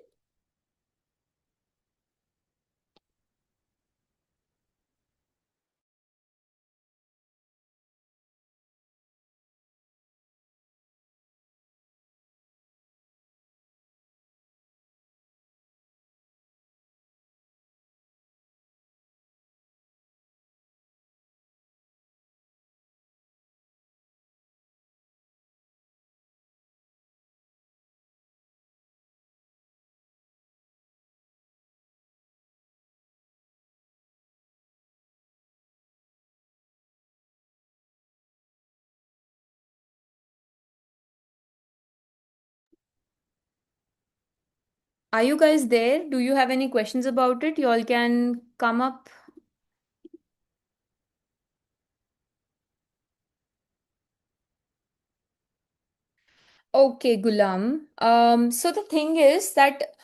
Are you guys there? Do you have any questions about it? Y'all can come up. Okay, Gulam. So the thing is that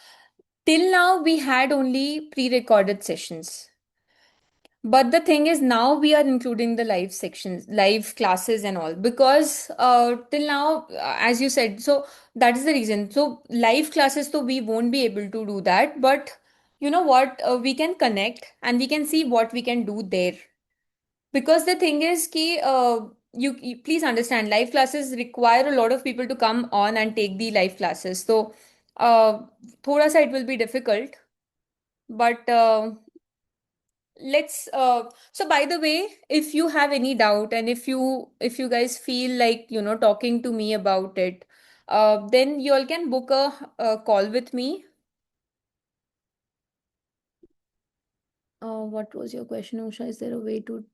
till now we had only pre-recorded sessions. But the thing is, now we are including the live sections, live classes, and all, because till now, as you said, so that is the reason. So, live classes, so we won't be able to do that. But you know what? We can connect and we can see what we can do there. Because the thing is, ki, you please understand, live classes require a lot of people to come on and take the live classes. So, uh, thoda sa it will be difficult. But let's so by the way, if you have any doubt and if you guys feel like talking to me about it, then you all can book a call with me. What was your question, Usha? Is there a way to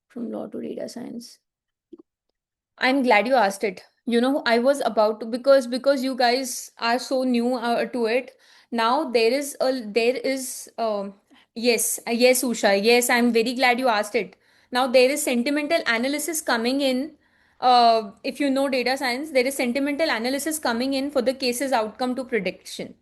from law to data science? I'm glad you asked it. I was about to, because you guys are so new to it. Now yes, Usha. Yes, I'm very glad you asked it. Now there is sentimental analysis coming in. If you know data science, there is sentimental analysis coming in for the cases outcome to prediction.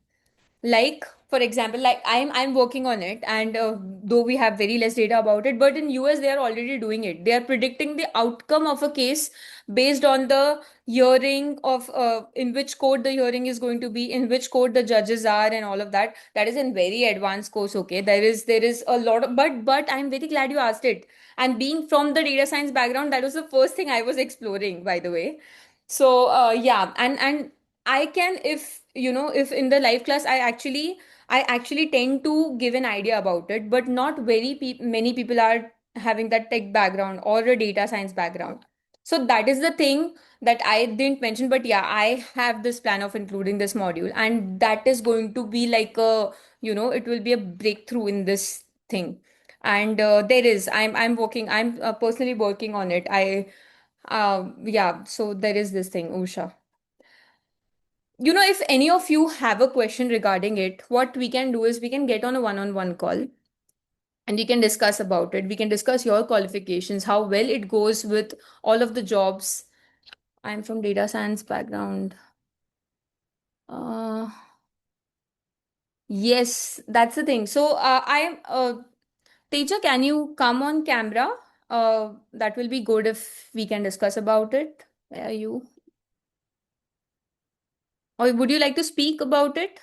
Like for example, like I'm working on it, and though we have very less data about it, but in US they are already doing it. They are predicting the outcome of a case based on the hearing of in which court the hearing is going to be, in which court the judges are, and all of that. That is in very advanced course. Okay, there is a lot of, but I'm very glad you asked it. And being from the data science background, that was the first thing I was exploring, by the way. So yeah, and I can, if in the live class I actually tend to give an idea about it, but not very many people are having that tech background or a data science background. So that is the thing that I didn't mention, but yeah, I have this plan of including this module, and that is going to be like a, it will be a breakthrough in this thing. And there is, I'm personally working on it. Yeah, so there is this thing, Usha. If any of you have a question regarding it, what we can do is we can get on a one-on-one call and we can discuss about it. We can discuss your qualifications, how well it goes with all of the jobs. I'm from data science background. Uh, yes, that's the thing. So Teja, can you come on camera? That will be good if we can discuss about it. Where are you? Or would you like to speak about it?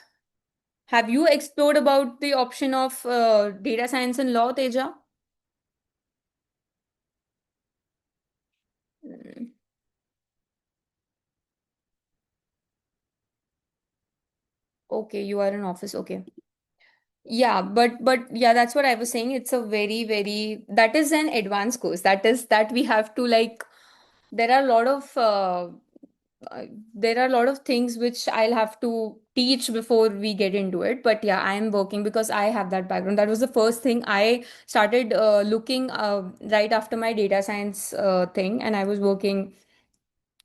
Have you explored about the option of data science and law, Teja? Mm, okay, you are in office. Okay. Yeah, but yeah, that's what I was saying. It's a very, very, that is an advanced course. That we have to like, there are a lot of uh, there are a lot of things which I'll have to teach before we get into it. But yeah, I'm working because I have that background. That was the first thing I started looking right after my data science thing, and I was working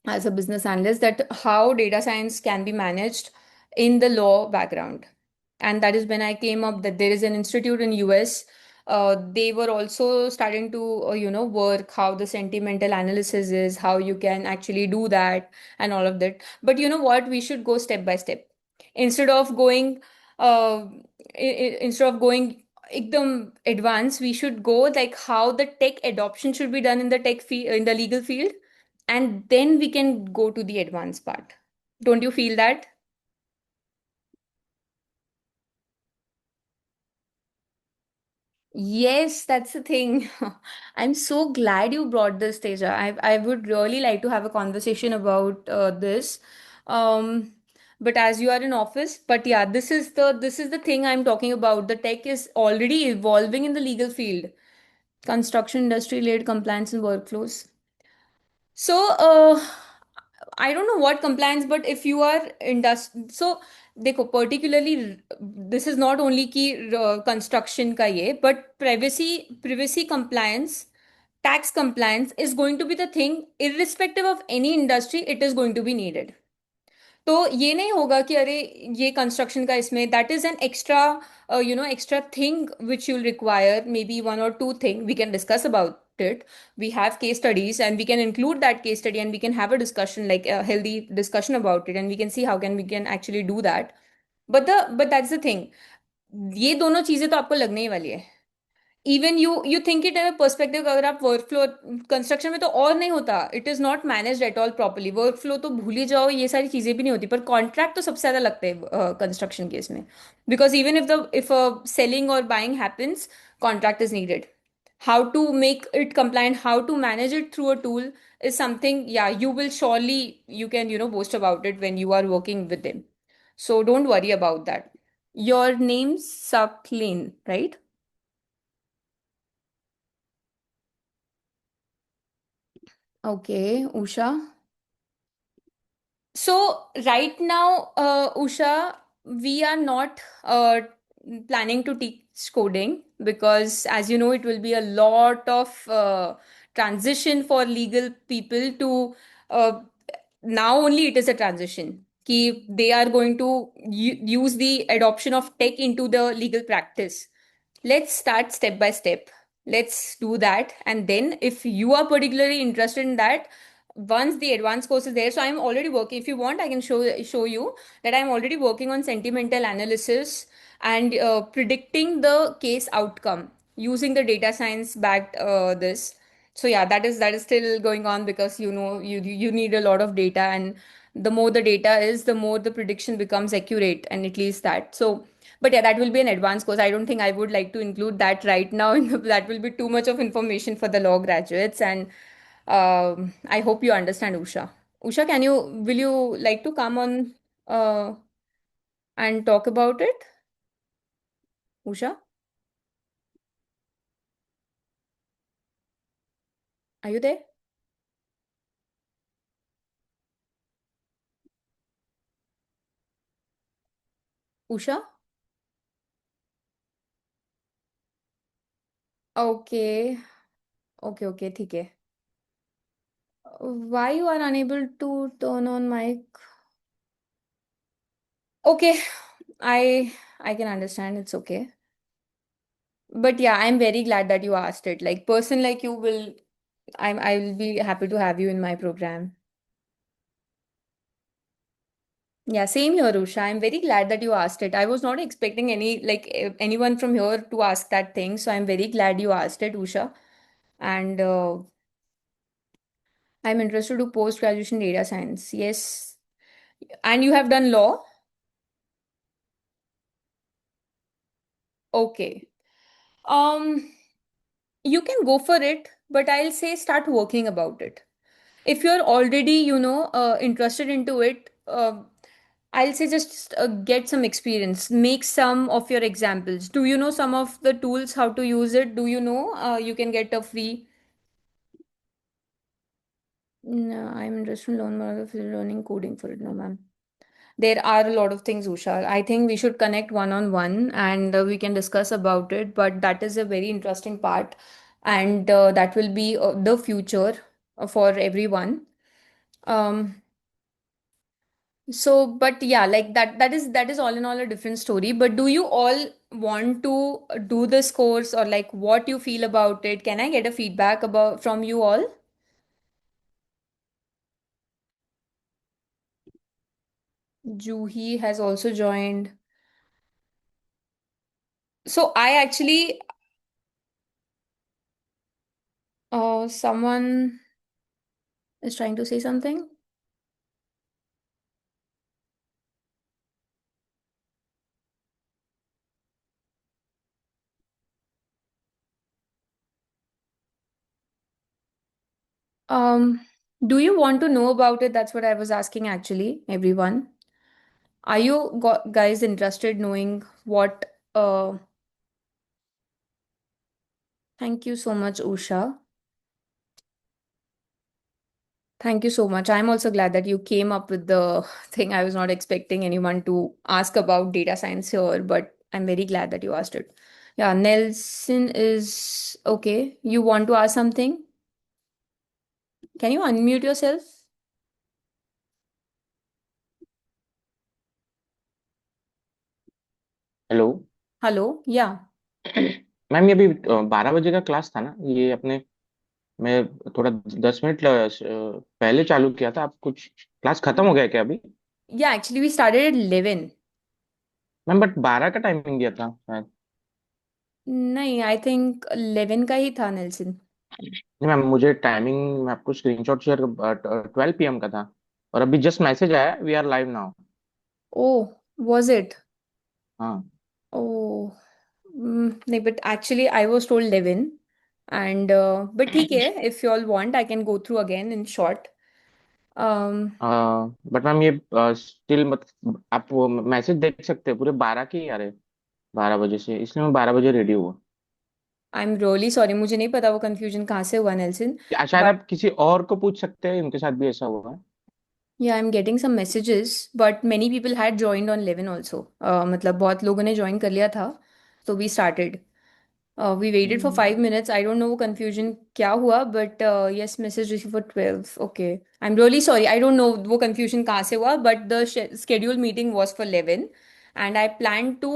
as a business analyst, that how data science can be managed in the law background. And that is when I came up that there is an institute in US. They were also starting to work how the sentimental analysis is, how you can actually do that, and all of that. But you know what, we should go step by step instead of going uh, instead of going ekdam advanced. We should go like how the tech adoption should be done in the tech field, in the legal field, and then we can go to the advanced part. Don't you feel that? Yes, that's the thing. I'm so glad you brought this, Teja. I would really like to have a conversation about this. Um, but as you are in office, but yeah, this is the thing I'm talking about. The tech is already evolving in the legal field, construction industry led compliance and workflows. So, I don't know what compliance, but if you are so देखो particularly this is not only कि construction का ये, but privacy compliance, tax compliance is going to be the thing irrespective of any industry. It is going to be needed. तो ये नहीं होगा कि अरे ये कंस्ट्रक्शन का इसमें that is an extra extra thing which you'll require may be one और two thing we can discuss about it. We have case studies and we can include that case study and we can have a discussion, like a healthy discussion about it, and we can see how can we can actually do that. But that's the thing, ये दोनों चीजें तो आपको लगने ही वाली है. Even you think it in perspective, अगर आप वर्क फ्लो कंस्ट्रक्शन में तो और नहीं होता, it is not managed at all properly. Work flow तो भूल ही जाओ, ये सारी चीजें भी नहीं होती, पर कॉन्ट्रैक्ट तो सबसे ज्यादा लगते हैं कंस्ट्रक्शन केस में. बिकॉज इवन इफ सेलिंग और buying happens, contract is needed. How to make it compliant, how to manage it through a tool is something, yeah, you will surely, you can boast about it when you are working with them. So don't worry about that. Your name's Saklin, right? Okay, Usha. So right now, Usha, we are not planning to teach coding because, as you know, it will be a lot of transition for legal people to. Now only it is a transition. Ki they are going to use the adoption of tech into the legal practice. Let's start step by step. Let's do that. And then, if you are particularly interested in that, once the advanced course is there, so I'm already working. If you want, I can show you that I'm already working on sentimental analysis and predicting the case outcome using the data science backed this. So yeah, that is still going on because you need a lot of data, and the more the data is, the more the prediction becomes accurate, and at least that. So but yeah, that will be an advanced course. I don't think I would like to include that right now. That will be too much of information for the law graduates. And I hope you understand, Usha. Usha, will you like to come on uh, and talk about it? Usha, are you there? Usha. Okay, okay, okay, ठीक है। Why you are unable to turn on mic? Okay, I can understand. It's okay. But yeah, I'm very glad that you asked it. Like person like you will, I will be happy to have you in my program. Yeah, same here, Usha. I'm very glad that you asked it. I was not expecting anyone from here to ask that thing. So I'm very glad you asked it, Usha. And I'm interested to post-graduation data science. Yes. And you have done law? Okay. Um, you can go for it, but I'll say start working about it. If you're already, interested into it, I'll say just get some experience, make some of your examples. Do you know some of the tools, how to use it? Do you know you can get a free? No, I'm interested in learn more of learning coding for it. No, ma'am. There are a lot of things, Usha. I think we should connect one on one and we can discuss about it. But that is a very interesting part, and that will be the future for everyone. Um, but yeah, like that is all in all a different story. But do you all want to do this course, or like what you feel about it? Can I get a feedback about from you all? Juhi has also joined. So I actually, someone is trying to say something. Do you want to know about it? That's what I was asking actually, everyone. Are you guys interested knowing what? Thank you so much, Usha. Thank you so much. I'm also glad that you came up with the thing. I was not expecting anyone to ask about data science here, but I'm very glad that you asked it. Yeah, Nelson is okay. You want to ask something? Can you unmute yourself? Hello. Hello? Yeah. Ma'am ये अभी 12 बजे का class था ना ये अपने। मैं थोड़ा 10 मिनट पहले चालू किया था। आप कुछ क्लास खत्म हो गया क्या अभी? Yeah, actually we started at 11. Ma'am but 12 का टाइमिंग दिया था शायद। नहीं, आई थिंक 11 का ही था, नेल्सन। नहीं मैम, मुझे टाइमिंग मैं आपको स्क्रीनशॉट शेयर 12 PM का था। और अभी जस्ट मैसेज आया, we are live now. Oh, was it? हाँ। ओह, नहीं, but actually I was told 11 and but ठीक है, if you all want I can go through again in short. But ma'am ये स्टिल मत, आप वो message देख सकते हैं पूरे 12 के ही आ रहे। 12 बजे से, इसलिए मैं 12 बजे रेडी हुआ। आई एम रियली सॉरी, मुझे नहीं पता वो कंफ्यूजन कहाँ से हुआ, नेल्सन। शायद आप किसी और को पूछ सकते हैं, उनके साथ भी ऐसा हुआ है। Yeah, I'm getting some messages, but many people had joined on 11 also. मतलब बहुत लोगों ने join कर लिया था, so we started. We waited for hmm. 5 minutes. I don't know वो confusion क्या हुआ, but yes, message received for 12. Okay, I'm really sorry. I don't know वो confusion कहाँ से हुआ, but the scheduled meeting was for 11, and I planned to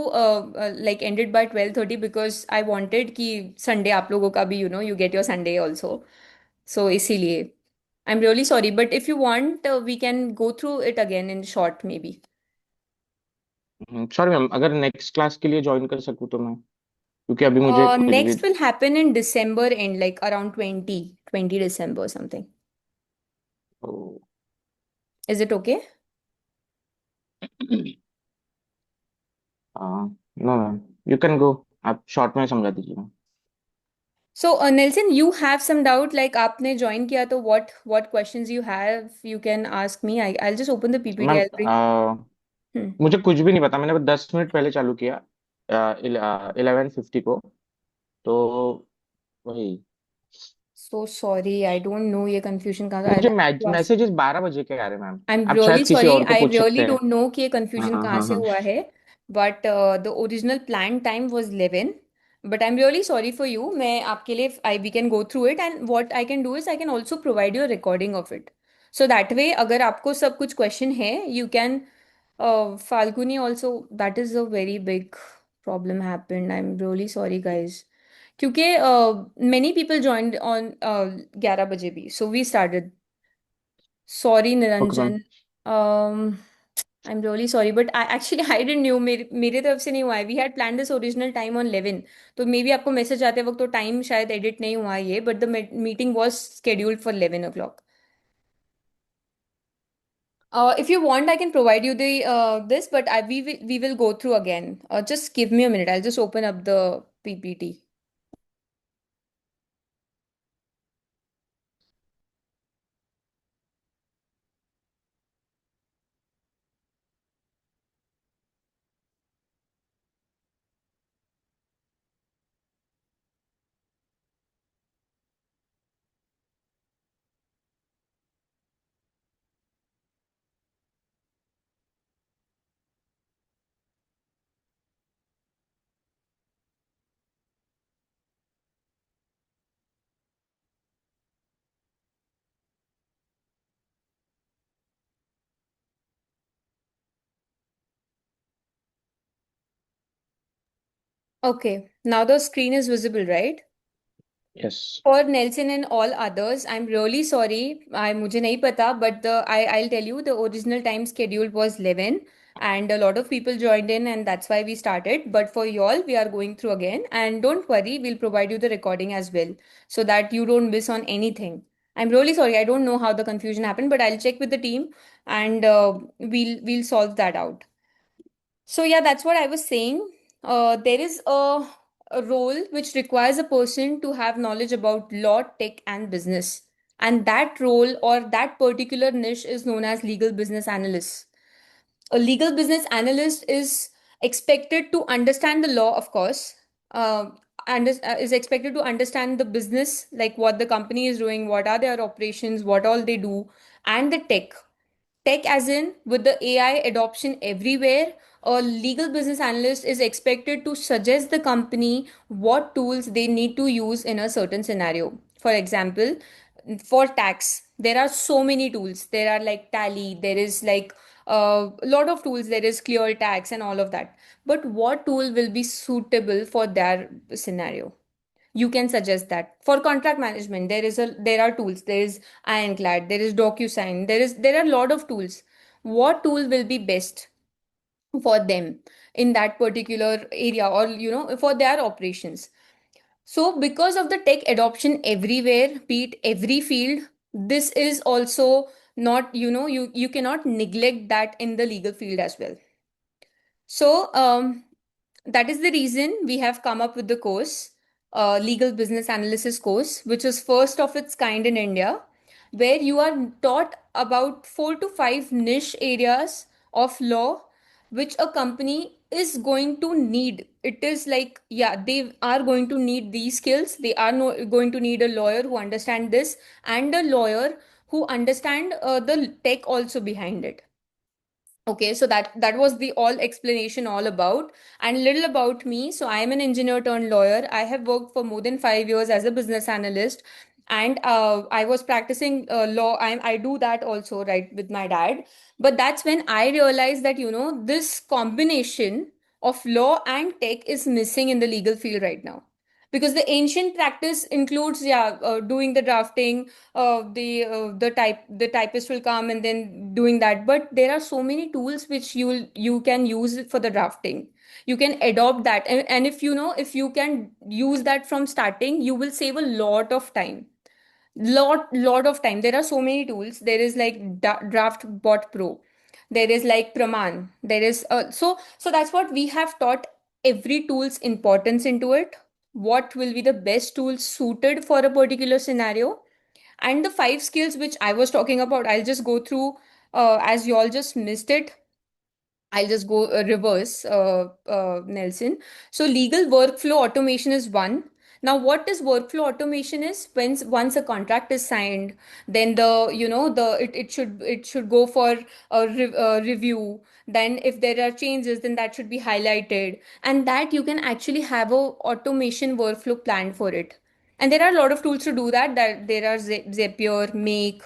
like end it by 12:30 because I wanted कि Sunday आप लोगों का भी you get your Sunday also. So इसीलिए I'm really sorry, but if you want, we can go through it again in short, maybe. Sorry ma'am, अगर next class के लिए join कर सकूँ तो मैं, क्योंकि अभी मुझे कुछ भी। Next will happen in December end, like around 20 December something. Oh, Is it okay? No ma'am, you can go. आप शॉर्ट में समझा दीजिए ma'am. So, Nelson, you have some doubt, like आपने join किया तो what questions you have, you can ask me. I'll just open the PPT. Ma'am I'll bring. Hmm. मुझे कुछ भी नहीं पता, मैंने बस 10 मिनट पहले चालू किया 11:50 को। तो वही। So sorry, I don't know ये confusion कहाँ से. I'll मुझे have to ask. मैसेजेस 12 बजे के आ रहे हैं मैम। I'm आप really शायद किसी sorry. और को I पूछ सकते really हैं। don't know कि ये हाँ confusion हाँ कहाँ हाँ से हाँ। हुआ है. but the original planned time was 11. But I'm really sorry for you. मैं आपके लिए I we can go through it, and what I can do is I can also provide you a recording of it. So that way अगर आपको सब कुछ question है, you can Falguni also, that is a very big problem happened. I'm really sorry guys. क्योंकि many people joined on 11 बजे भी, so we started. Sorry okay ma'am. Niranjan. Um, I'm really sorry, but I actually I didn't knew, मेरे तरफ से नहीं हुआ है. We had planned this original time on 11. तो मे बी आपको मैसेज आते वक्त तो टाइम शायद एडिट नहीं हुआ है ये, but the meeting was scheduled for 11 o'clock. If you want, I can provide you the this, but we will go through again. Just give me a minute. I'll just open up the PPT. Okay, now the screen is visible, right? Yes. For Nelson and all others, I'm really sorry. मुझे नहीं पता, but I'll tell you the original time scheduled was 11, and a lot of people joined in, and that's why we started. But for y'all, we are going through again, and don't worry, we'll provide you the recording as well, so that you don't miss on anything. I'm really sorry. I don't know how the confusion happened, but I'll check with the team, and we'll solve that out. So yeah, that's what I was saying. There is a role which requires a person to have knowledge about law, tech, and business. And that role or that particular niche is known as legal business analyst. A legal business analyst is expected to understand the law, of course, and is expected to understand the business, like what the company is doing, what are their operations, what all they do, and the tech. Tech, as in with the AI adoption everywhere, a legal business analyst is expected to suggest the company what tools they need to use in a certain scenario. For example, for tax, there are so many tools. There are like Tally, there is like a lot of tools, there is Clear Tax and all of that. But what tool will be suitable for their scenario? You can suggest that. For contract management, there are tools. There is Ironclad, there is DocuSign, there are a lot of tools. What tool will be best for them in that particular area, or for their operations? So because of the tech adoption everywhere, be it every field, this is also not, you cannot neglect that in the legal field as well. So that is the reason we have come up with the course, Legal Business Analysis course, which is first of its kind in India, where you are taught about 4 to 5 niche areas of law which a company is going to need. It is like, yeah, they are going to need these skills. They are no, going to need a lawyer who understand this, and a lawyer who understand the tech also behind it. Okay, so that was the all explanation all about, and little about me. So I am an engineer turned lawyer. I have worked for more than 5 years as a business analyst, and I was practicing law. I do that also, right, with my dad. But that's when I realized that this combination of law and tech is missing in the legal field right now, because the ancient practice includes, yeah, doing the drafting, the typist will come and then doing that. But there are so many tools which you can use for the drafting. You can adopt that, and if you can use that from starting, you will save a lot of time. Lot of time. There are so many tools. There is like DraftBot Pro, there is like Praman, there is so that's what we have taught, every tool's importance into it, what will be the best tool suited for a particular scenario, and the 5 skills which I was talking about. I'll just go through, as you all just missed it. I'll just go reverse, Nelson. So legal workflow automation is one. Now, what is workflow automation is when once a contract is signed, then the you know the it should go for a review. Then if there are changes, then that should be highlighted, and that you can actually have a automation workflow planned for it. And there are a lot of tools to do that. That there are Zapier, Make,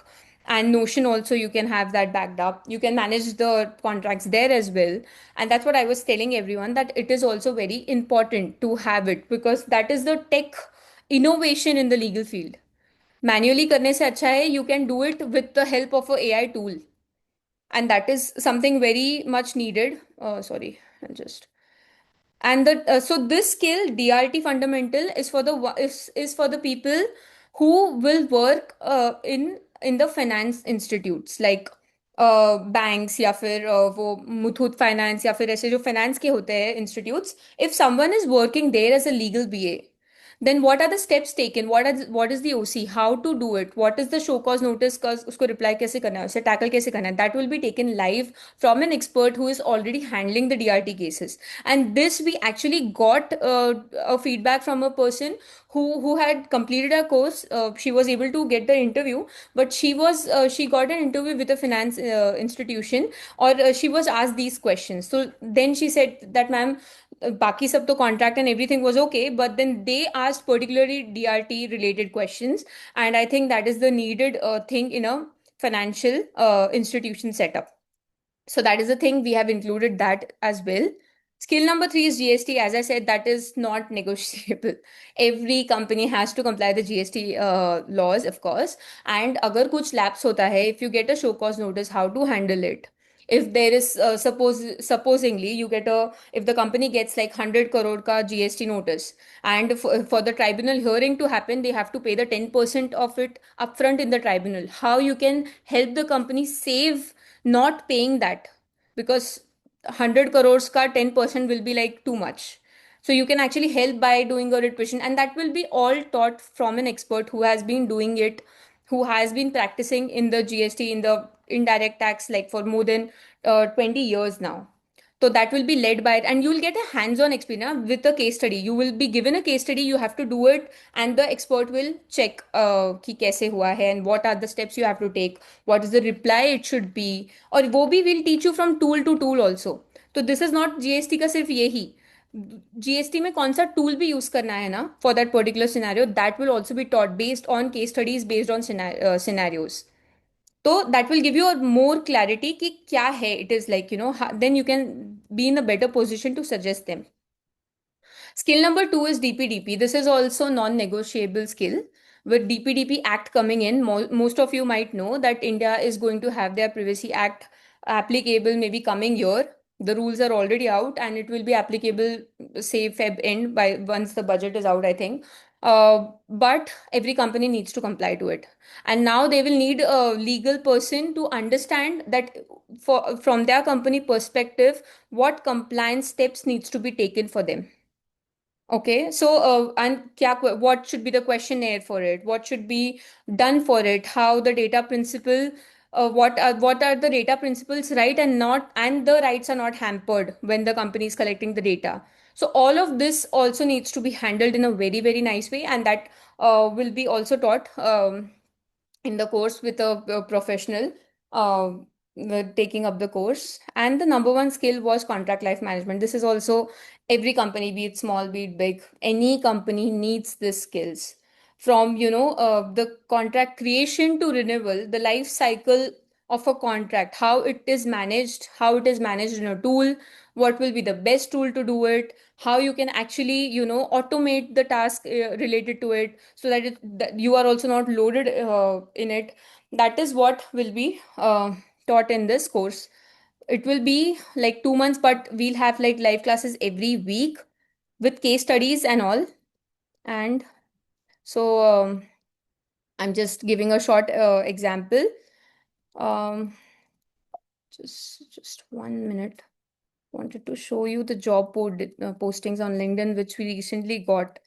and Notion also. You can have that backed up. You can manage the contracts there as well. And that's what I was telling everyone, that it is also very important to have it, because that is the tech innovation in the legal field. Manually करने से अच्छा है you can do it with the help of a AI tool, and that is something very much needed. Sorry, I'll just. And the so this skill DRT fundamental is for the is for the people who will work in the finance institutes, like banks, या फिर वो Muthoot finance, या फिर ऐसे जो finance के होते हैं institutes. If someone is working there as a legal BA, then what are the steps taken, what is the OC, how to do it, what is the show cause notice का उसको reply कैसे करना है, उसे tackle कैसे करना है, that will be taken live from an expert who is already handling the DRT cases. And this we actually got a feedback from a person who had completed a course. She was able to get the interview, but she got an interview with a finance institution, or she was asked these questions. So then she said that, ma'am, बाकी सब तो contract and everything was okay, but then they asked particularly DRT related questions, and I think that is the needed thing in a financial institution setup. So that is the thing, we have included that as well. Skill number three is GST. As I said, that is not negotiable. Every company has to comply the GST laws, of course. And अगर कुछ lapse होता है, if you get a show cause notice, how to handle it? If there is supposingly you get a, if the company gets like 100 crore ka GST notice, and for the tribunal hearing to happen, they have to pay the 10% of it upfront in the tribunal. How you can help the company save not paying that? Because 100 crores ka 10% will be like too much. So you can actually help by doing a revision, and that will be all taught from an expert who has been doing it, who has been practicing in the GST, in the indirect tax, like for more than 20 years now. So that will be led by it, and you will get a hands-on experience with a case study. You will be given a case study, you have to do it, and the expert will check कि कैसे हुआ है, and what are the steps you have to take, what is the reply it should be. और वो भी will teach you from tool to tool also. तो this is not GST का सिर्फ यही, जीएसटी में कौन सा टूल भी यूज करना है ना for that particular scenario, that will also be taught based on case studies, based on scenarios. तो that will give you more clarity कि क्या है it is like, then you can be in a better position to suggest them. Skill number two is DPDP. This is also non-negotiable skill. With DPDP Act coming in, most of you might know that India is going to have their Privacy Act applicable maybe coming year. The rules are already out, and it will be applicable, say Feb end, by once the budget is out, I think. But every company needs to comply to it, and now they will need a legal person to understand that, for from their company perspective, what compliance steps needs to be taken for them. Okay, so and what should be the questionnaire for it? What should be done for it? How the data principle, what are the data principles right and not, and the rights are not hampered when the company is collecting the data. So all of this also needs to be handled in a very very nice way, and that will be also taught in the course with a professional uh, taking up the course. And the number one skill was contract life management. This is also every company, be it small, be it big, any company needs these skills. From the contract creation to renewal, the life cycle of a contract, how it is managed in a tool, what will be the best tool to do it, how you can actually automate the task related to it, so that, that you are also not loaded in it. That is what will be taught in this course. It will be like 2 months, but we'll have like live classes every week with case studies and all. And so I'm just giving a short example. um, just 1 minute. Wanted to show you the postings on LinkedIn which we recently got.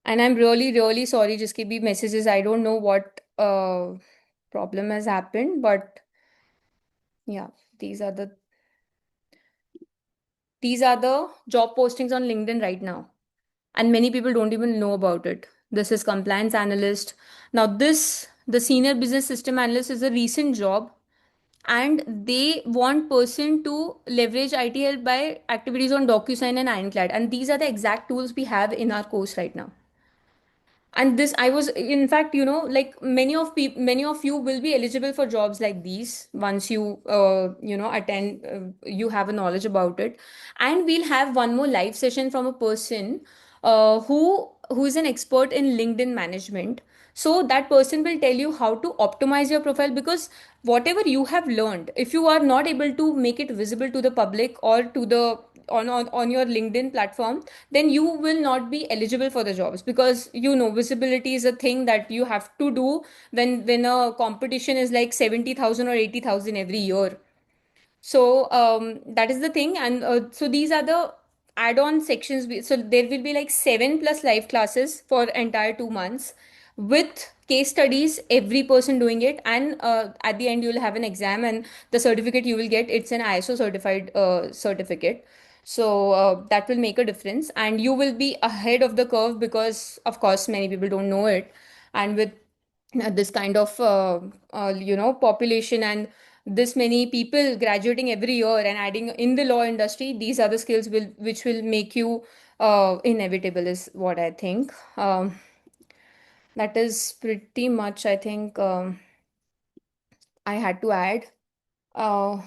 And I'm really, really sorry, जिसके भी messages, I don't know what problem has happened, but yeah, these are the these are the job postings on LinkedIn right now, and many people don't even know about it. This is compliance analyst. Now, the senior business system analyst is a recent job, and they want person to leverage IT help by activities on DocuSign and Ironclad, and these are the exact tools we have in our course right now. And this, I was, in fact, like many of you will be eligible for jobs like these once you attend, you have a knowledge about it. And we'll have one more live session from a person who is an expert in LinkedIn management. So that person will tell you how to optimize your profile, because whatever you have learned, if you are not able to make it visible to the public or to the on your LinkedIn platform, then you will not be eligible for the jobs, because visibility is a thing that you have to do when a competition is like 70,000 or 80,000 every year. So that is the thing. And so these are the add-on sections. So there will be like 7+ live classes for entire 2 months with case studies, every person doing it. And at the end, you'll have an exam, and the certificate you will get, it's an ISO certified certificate. So that will make a difference. And you will be ahead of the curve because, of course, many people don't know it. And with this kind of population and this many people graduating every year and adding in the law industry, these are the skills which will make you inevitable, is what I think. That is pretty much, I think, I had to add. uh,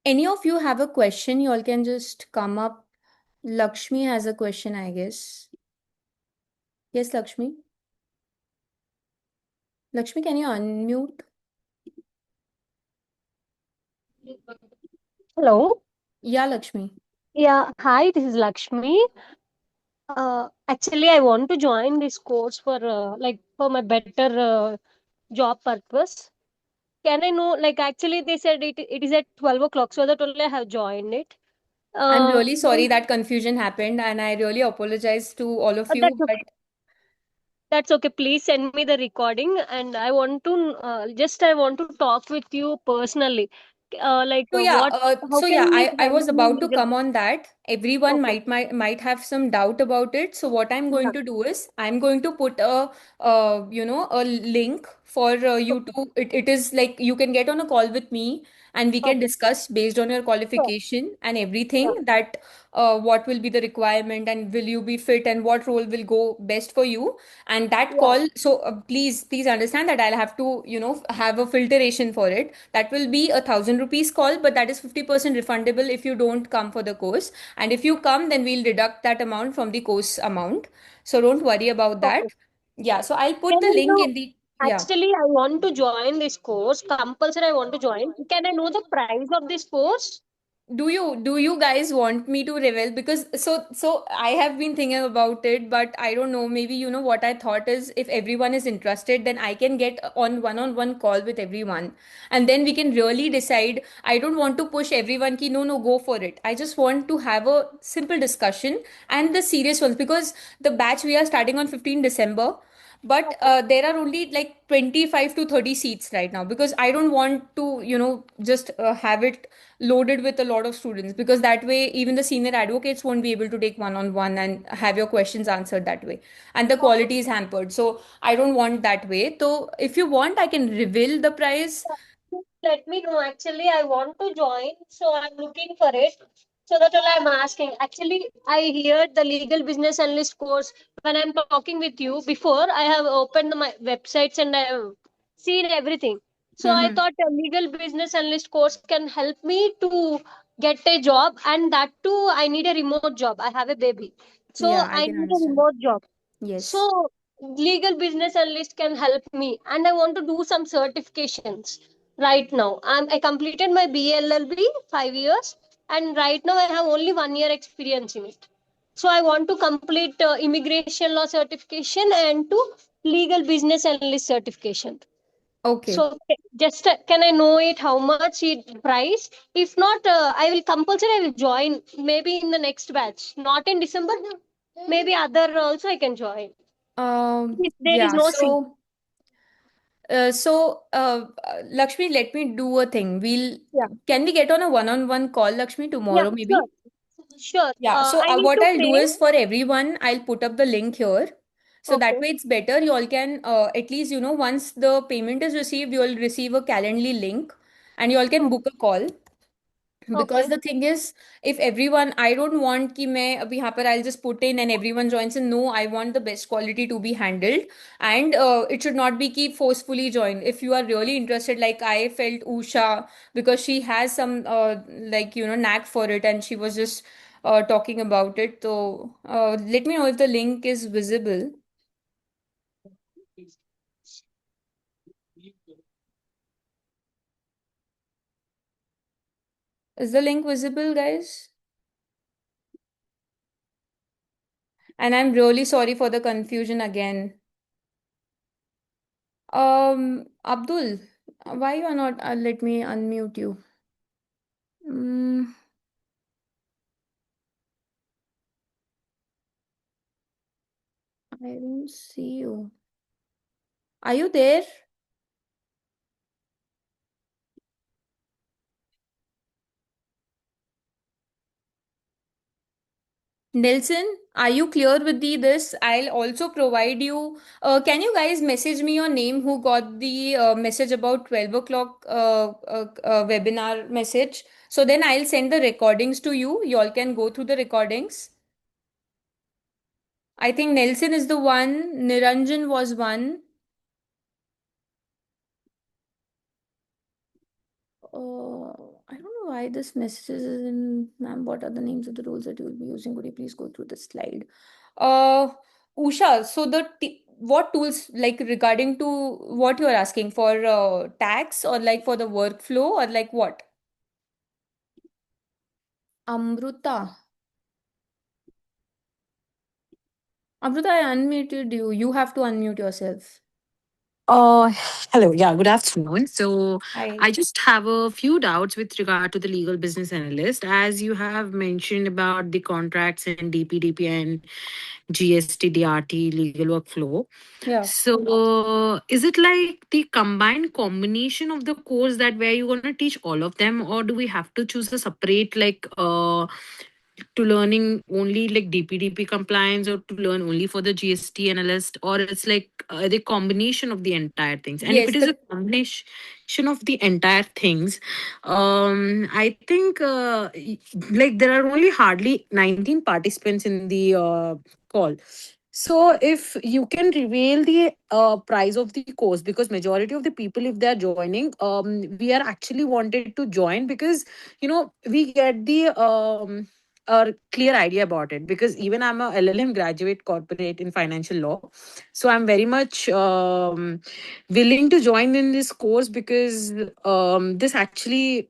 any of you have a question, you all can just come up. Lakshmi has a question, I guess. Yes, Lakshmi. Lakshmi, can you unmute? Hello. Yeah, Lakshmi. Yeah, hi, this is Lakshmi. Actually, I want to join this course for for my better job purpose. Can I know, like, actually, they said it is at 12 o'clock, so that only I have joined it. I'm Uh, really sorry that confusion happened, and I really apologize to all of that's you. But okay. That's okay. Please send me the recording, and I want to talk with you personally. so yeah, How can we I was handle about to legal? come on that. Everyone Okay. might have some doubt about it. So what I'm Yeah. going to do is I'm going to put a link for you Okay. to it is like you can get on a call with me, and we can Okay. discuss based on your Sure. qualification and Sure. everything, that what will be the requirement and will you be fit and what role will go best for you. And that Yeah. call, so please understand that I'll have to have a filtration for it. That will be 1,000 rupees call, but that is 50% refundable if you don't come for the course. And if you come, then we'll deduct that amount from the course amount. So don't worry about that. Okay. Yeah, so I'll Can put the I link know? in the yeah. Actually, I want to join this course. Compulsory, I want to join. Can I know the price of this course? Do you guys want me to reveal? Because so I have been thinking about it, but I don't know, maybe what I thought is, if everyone is interested, then I can get on one call with everyone, and then we can really decide. I don't want to push everyone ki no, go for it. I just want to have a simple discussion, and the serious ones, because the batch we are starting on 15 December, but Okay. there are only like 25 to 30 seats right now, because I don't want to just have it loaded with a lot of students, because that way even the senior advocates won't be able to take one on one and have your questions answered that way, and the Okay. quality is hampered. So I don't want that way. So if you want, I can reveal the price. Let me know. Actually, I want to join, so I'm looking for it. So that's all I'm asking. Actually, I heard the legal business analyst course when I'm talking with you before. I have opened my websites and I have seen everything. So I Mm-hmm. thought a legal business analyst course can help me to get a job, and that too, I need a remote job. I have a baby, so Yeah, I I can need a understand. remote job. Yes. So legal business analyst can help me, and I want to do some certifications right now. I completed my BLLB 5 years, and right now I have only 1 year experience in it. So I want to complete immigration law certification and to legal business analyst certification. Okay. So just can I know it how much it price? If not, I will compulsory. I will join maybe in the next batch. Not in December. Maybe other also I can join. If there is Yeah, no seat. Lakshmi, let me do a thing. Yeah. Can we get on a one-on-one call, Lakshmi, Yeah. tomorrow Sure. maybe? Sure. Yeah, so I need what to I'll do pay. is for everyone, I'll put up the link here. So that Okay. way it's better. You all can, at least, once the payment is received, you will receive a Calendly link and you all can book a call. Because Okay. the thing is, if everyone, I don't want कि मैं अभी यहाँ पर I'll just put in and everyone joins in. No, I want the best quality to be handled, and it should not be keep forcefully joined. If you are really interested, like I felt Usha, because she has some knack for it, and she was just talking about it. So let me know if the link is visible. Is the link visible, guys? And I'm really sorry for the confusion again. Abdul, why you are not? Let me unmute you. Mm, I don't see you. Are you there? Nelson, are you clear with the this? I'll also provide you. Can you guys message me your name who got the message about 12 o'clock webinar message? So then I'll send the recordings to you. You all can go through the recordings. I think Nelson is the one. Niranjan was one. I don't know why this message is in, ma'am, what are the names of the rules that you will be using? Could you please go through the slide? Uh, Usha, so what tools, like regarding to what you are asking for, tax or like for the workflow or like what? Amruta. Amruta, I unmuted you. You have to unmute yourself. Uh, Hello. Yeah, good afternoon. So Hi. I just have a few doubts with regard to the legal business analyst. As you have mentioned about the contracts and DPDP and GST, DRT legal workflow. Yeah. So is it like the combined combination of the course that where you're gonna teach all of them, or do we have to choose a separate to learning only like DPDP compliance or to learn only for the GST analyst, or it's like the combination of the entire things? And if Yes, it is a combination of the entire things, I think like there are only hardly 19 participants in the call. So if you can reveal the price of the course, because majority of the people, if they are joining, we are actually wanted to join because we get the a clear idea about it, because even I'm a LLM graduate corporate in financial law, so I'm very much willing to join in this course because this actually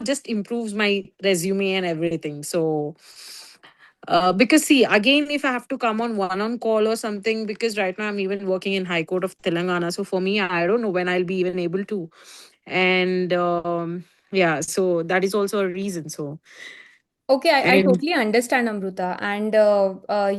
just improves my resume and everything. So because see, again, if I have to come on one-on call or something, because right now I'm even working in High Court of Telangana. So for me, I don't know when I'll be even able to. And yeah, so that is also a reason. So, okay, I and totally understand, Amruta. And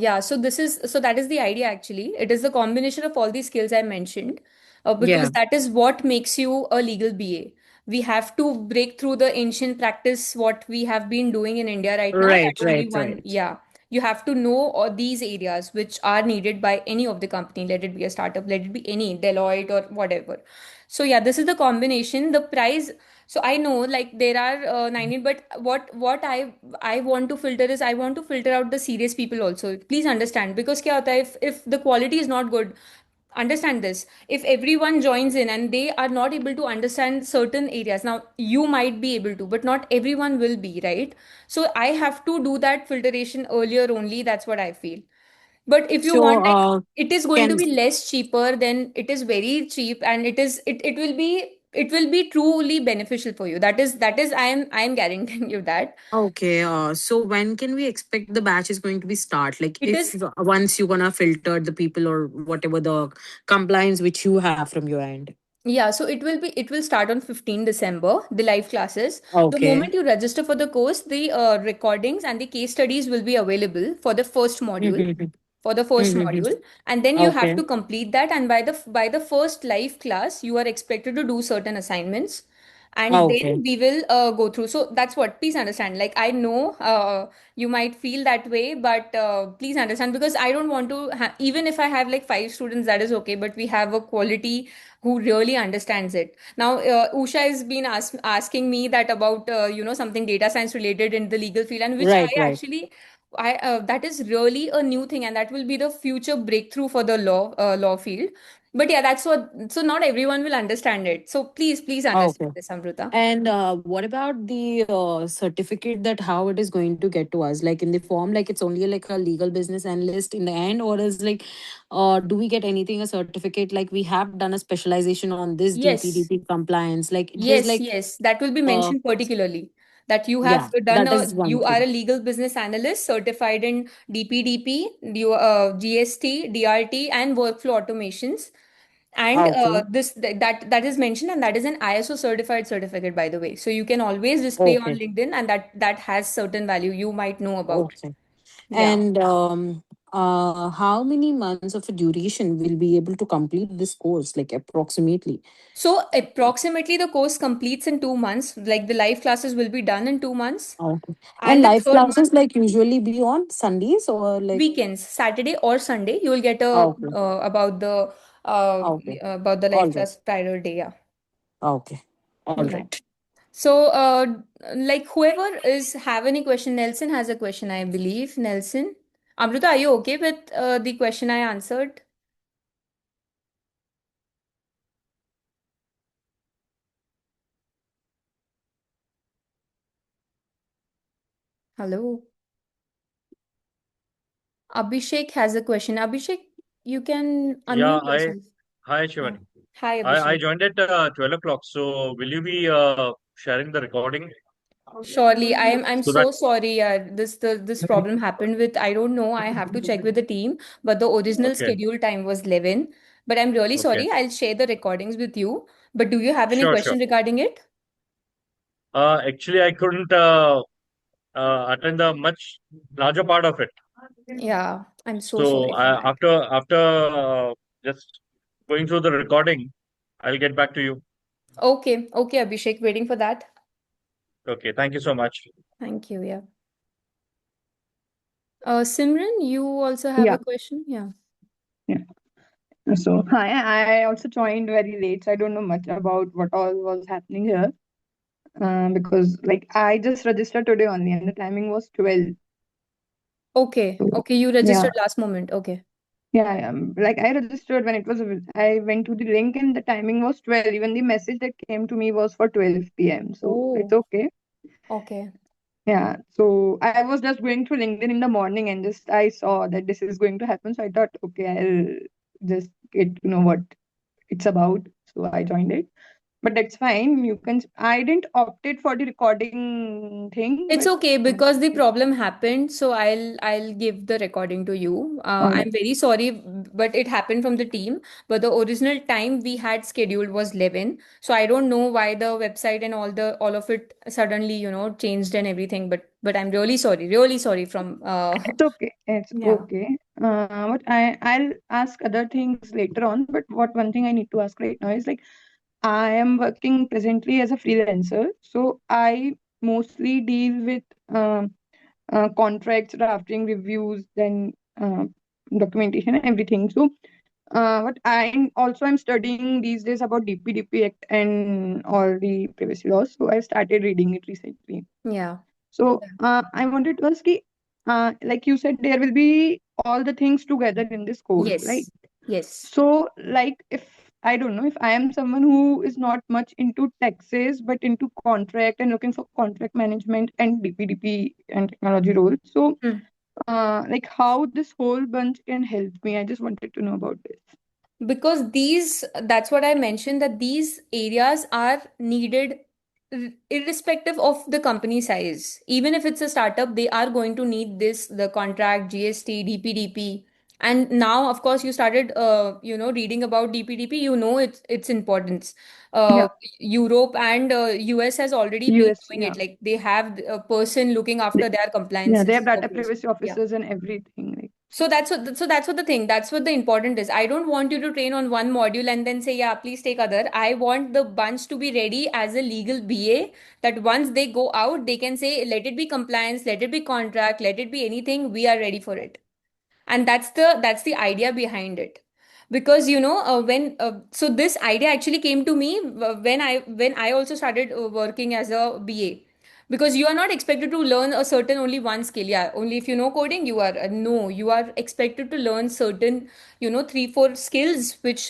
yeah, so that is the idea actually. It is the combination of all these skills I mentioned, because yeah, that is what makes you a legal BA. We have to break through the ancient practice, what we have been doing in India right now. That right, only right, one, right. yeah. You have to know all these areas which are needed by any of the company, let it be a startup, let it be any Deloitte or whatever. So yeah, this is the combination. The price. So I know like there are 19, but what I want to filter is I want to filter out the serious people also. Please understand, because क्या होता है, if the quality is not good, understand this. If everyone joins in and they are not able to understand certain areas, now you might be able to, but not everyone will be, right? So I have to do that filtration earlier only. That's what I feel. But if you So want, like, it is going to can be less cheaper, then it is very cheap, and it will be it will be truly beneficial for you. That is I am guaranteeing you that. Okay, so when can we expect the batch is going to be start? Like It if is once you're gonna filter the people or whatever the compliance which you have from your end. Yeah, so it will start on 15 December, the live classes. The Okay. moment you register for the course, the recordings and the case studies will be available for the first module. Mm-hmm. For the first Mm-hmm. module, and then you have Okay. to complete that, and by the first live class you are expected to do certain assignments, and then Okay. we will go through. So that's what, please understand, like I know you might feel that way, but please understand, because I don't want to even if I have like 5 students, that is okay, but we have a quality who really understands it. Now Usha has been asking me that about something data science related in the legal field, and which I Right, right. actually that is really a new thing, and that will be the future breakthrough for the law field. But yeah, that's what. So not everyone will understand it. So please Okay. understand this, Amruta. And what about the certificate that how it is going to get to us? Like in the form, like it's only like a legal business analyst in the end, or is like, do we get anything a certificate like we have done a specialization on this Yes, DPDP compliance? Like it is yes, like, yes. That will be uh, mentioned particularly, that you have yeah, done that is one you are a thing. legal business analyst certified in DPDP, GST, DRT, and workflow automations. And Okay. that is mentioned, and that is an ISO certified certificate, by the way. So you can always display on Okay. LinkedIn, and that has certain value you might know about. Okay. Yeah. And how many months of a duration will be able to complete this course, like approximately? So approximately the course completes in 2 months. Like the live classes will be done in 2 months, Okay. And and the live third classes month, like usually be on Sundays or like, weekends, Saturday or Sunday, you will get a okay. Okay. about the All live right. class prior day. Yeah. Okay. All Yeah. right. So like whoever is have any question, Nelson has a question, I believe. Nelson. Amruta, are you okay with the question I answered? Hello. Abhishek has a question. Abhishek, you can Yeah, unmute yourself. hi Yeah. Shivani. Hi, I Abhishek. joined at 12 o'clock. So will you be sharing the recording Surely, I'm so that so sorry. This problem happened with, I don't know. I have to check with the team, but the original okay, schedule time was 11. But I'm really okay, sorry. I'll share the recordings with you. But do you have any sure, sure. question regarding it? Actually, I couldn't attend the much larger part of it. Yeah, I'm so So sorry for that. after just going through the recording, I'll get back to you. Okay, okay, Abhishek, waiting for that. Okay, thank you so much. Thank you. Yeah. Simran, you also have a Yeah, question? Yeah. yeah. So hi, I also joined very late, so I don't know much about what all was happening here. Because like I just registered today only, and the timing was 12. Okay, So okay, you yeah, registered last moment. Okay. yeah. Like I registered when it was. I went to the link and the timing was 12. Even the message that came to me was for 12 p.m. So it's Oh, okay. okay. Yeah. So I was just going through LinkedIn in the morning and just I saw that this is going to happen. So I thought, okay, I'll just get to know what it's about. So I joined it. But that's fine. You can. I didn't opt it for the recording thing, It's but okay because the problem happened, so I'll give the recording to you. all right. I'm very sorry, but it happened from the team. But the original time we had scheduled was 11. So I don't know why the website and all of it suddenly, changed and everything. But I'm really sorry from It's okay. It's yeah. okay. But I'll ask other things later on. But what one thing I need to ask right now is like I am working presently as a freelancer, so I mostly deal with contracts, drafting, reviews, then documentation and everything. So but I'm studying these days about DPDP Act and all the privacy laws. So I started reading it recently. Yeah. So I wanted to ask, like you said, there will be all the things together in this course, right? Yes. Yes. So, like, if I don't know, if I am someone who is not much into taxes but into contract and looking for contract management and DPDP and technology roles, so Hmm. like how this whole bunch can help me, I just wanted to know about this. Because that's what I mentioned, that these areas are needed irrespective of the company size. Even if it's a startup, they are going to need this, the contract, GST, DPDP. And now, of course, you started, reading about DPDP, its importance. Uh, Yeah, Europe and US has already been US. doing Yeah, it. Like they have a person looking they, after their yeah, they have compliances for data post. privacy Yeah. officers and everything. Like, So that's what the thing. That's what the important is. I don't want you to train on one module and then say, yeah, please take other. I want the bunch to be ready as a legal BA, that once they go out, they can say, let it be compliance, let it be contract, let it be anything. We are ready for it. And that's the idea behind it. Because when so this idea actually came to me when I also started working as a BA. Because you are not expected to learn a certain only one skill. Yeah, only if you know coding, you are no, you are expected to learn certain, 3 4 skills which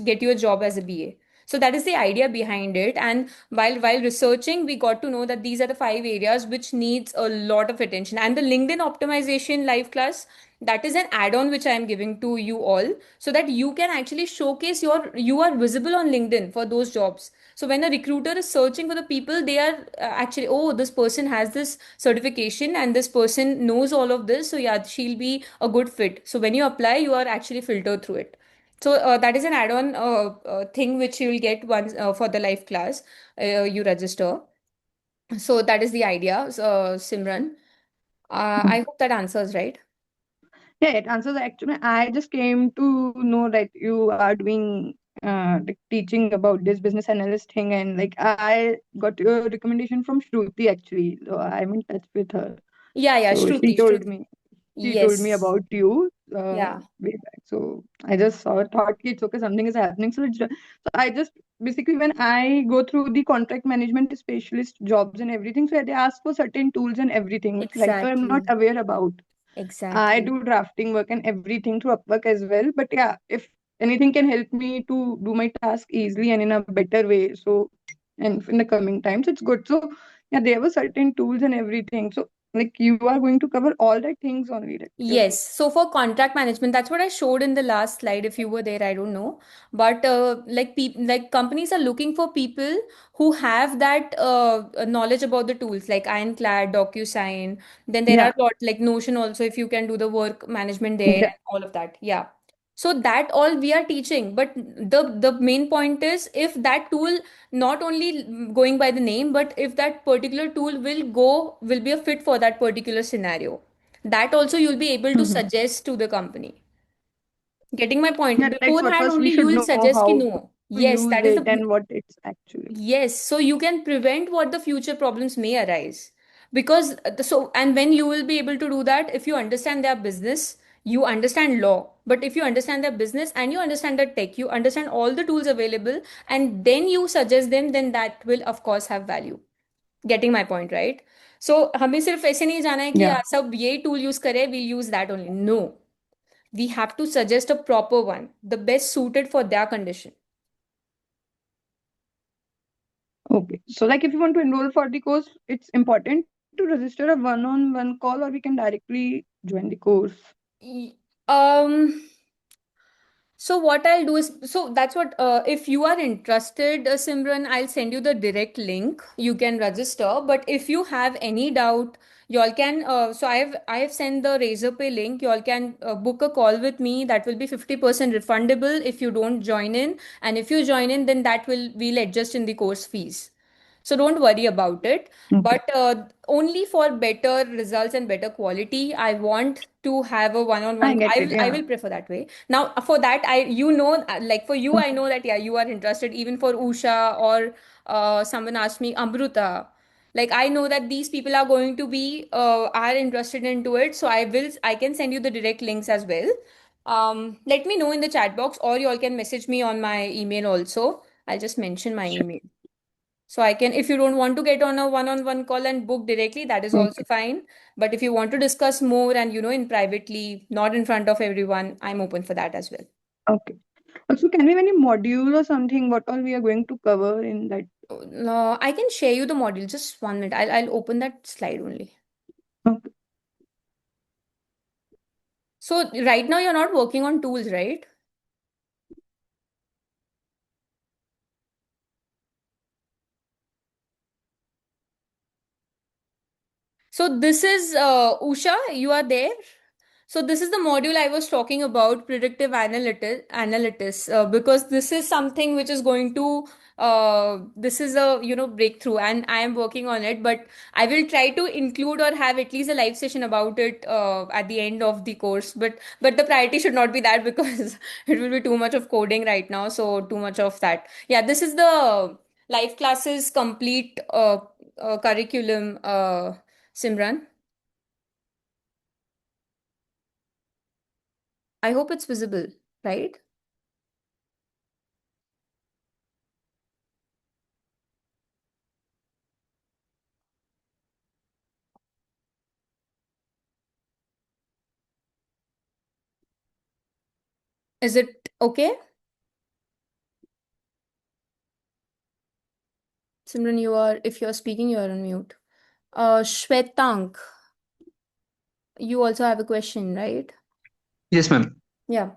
get you a job as a BA. So that is the idea behind it. And while researching, we got to know that these are the 5 areas which needs a lot of attention. And the LinkedIn optimization live class, that is an add-on which I am giving to you all, so that you can actually showcase you are visible on LinkedIn for those jobs. So when a recruiter is searching for the people, they are actually, oh, this person has this certification and this person knows all of this, so yeah, she'll be a good fit. So when you apply, you are actually filtered through it. So that is an add-on thing which you will get once for the live class you register. So that is the idea, Simran. I hope that answers, right? yeah, it answers. Actually, I just came to know that you are doing like teaching about this business analyst thing, and like I got your recommendation from Shruti actually. So I'm in touch with her. Yeah, yeah, So Shruti, Shruti. she told me Yes. about you Yeah, way back. So I just saw thought it's okay, something is happening. So I just basically when I go through the contract management specialist jobs and everything, so they ask for certain tools and everything, which right now I'm not exactly. aware about. I Exactly. do drafting work and everything through Upwork as well. But yeah, if anything can help me to do my task easily and in a better way, so and in the coming times, it's good. So yeah, there were certain tools and everything. So like you are going to cover all that things only. Like just Yes. So for contract management, that's what I showed in the last slide. If you were there, I don't know. But like companies are looking for people who have that knowledge about the tools like Ironclad, DocuSign. Then there are yeah, a lot like Notion also, if you can do the work management there yeah. and all of that. Yeah. So that all we are teaching. But the main point is, if that tool, not only going by the name, but if that particular tool will be a fit for that particular scenario, that also you'll be able to Mhm. suggest to the company. Getting my point? Yeah, that's what Beforehand first we only you should will know suggest ki how no. to Yes, use that is it the and what it's actually. yes. So you can prevent what the future problems may arise. Because and when you will be able to do that, if you understand their business, you understand law. But if you understand their business and you understand the tech, you understand all the tools available, and then you suggest them, then that will of course have value. Getting my point, right? So हमें सिर्फ ऐसे नहीं जाना है कि Yeah. यार सब ये tool use करे, we'll use that only. No, we have to suggest a proper one, the best suited for their condition. Okay. So like if you want to enroll for the course, it's important to register a one-on-one call or we can directly join the course. Y- Um, so what I'll do is, so that's what, if you are interested, Simran, I'll send you the direct link. You can register. But if you have any doubt, y'all can, so I have sent the Razorpay link. Y'all can book a call with me. That will be 50% refundable if you don't join in. And if you join in, then we'll adjust in the course fees. So don't worry about it. Okay. But only for better results and better quality, I want to have a I one-on-one. get I it. will I Yeah. will prefer that way. Now for that, like for you, I know that yeah, you are interested. Even for Usha or someone asked me Amruta. Like I know that these people are going to be are interested into it. So I can send you the direct links as well. Let me know in the chat box, or you all can message me on my email also. I'll just mention my Sure. email. So I can, if you don't want to get on a one-on-one call and book directly, that is also Okay. fine. But if you want to discuss more and in privately, not in front of everyone, I'm open for that as well. Okay. Also, can we have any module or something? What all we are going to cover in that? I can share you the module. Just 1 minute. I'll open that slide only. Okay. So right now you're not working on tools, right? So this is Usha, you are there? So this is the module I was talking about, predictive analytics, because this is something which is going to this is a breakthrough, and I am working on it. But I will try to include or have at least a live session about it at the end of the course. But the priority should not be that because it will be too much of coding right now. So too much of that. Yeah, this is the live classes complete curriculum. Simran, I hope it's visible, right? Is it okay? Simran, if you're speaking, you are on mute. Shwetank, you also have a question, right? Yes, ma'am. Yeah.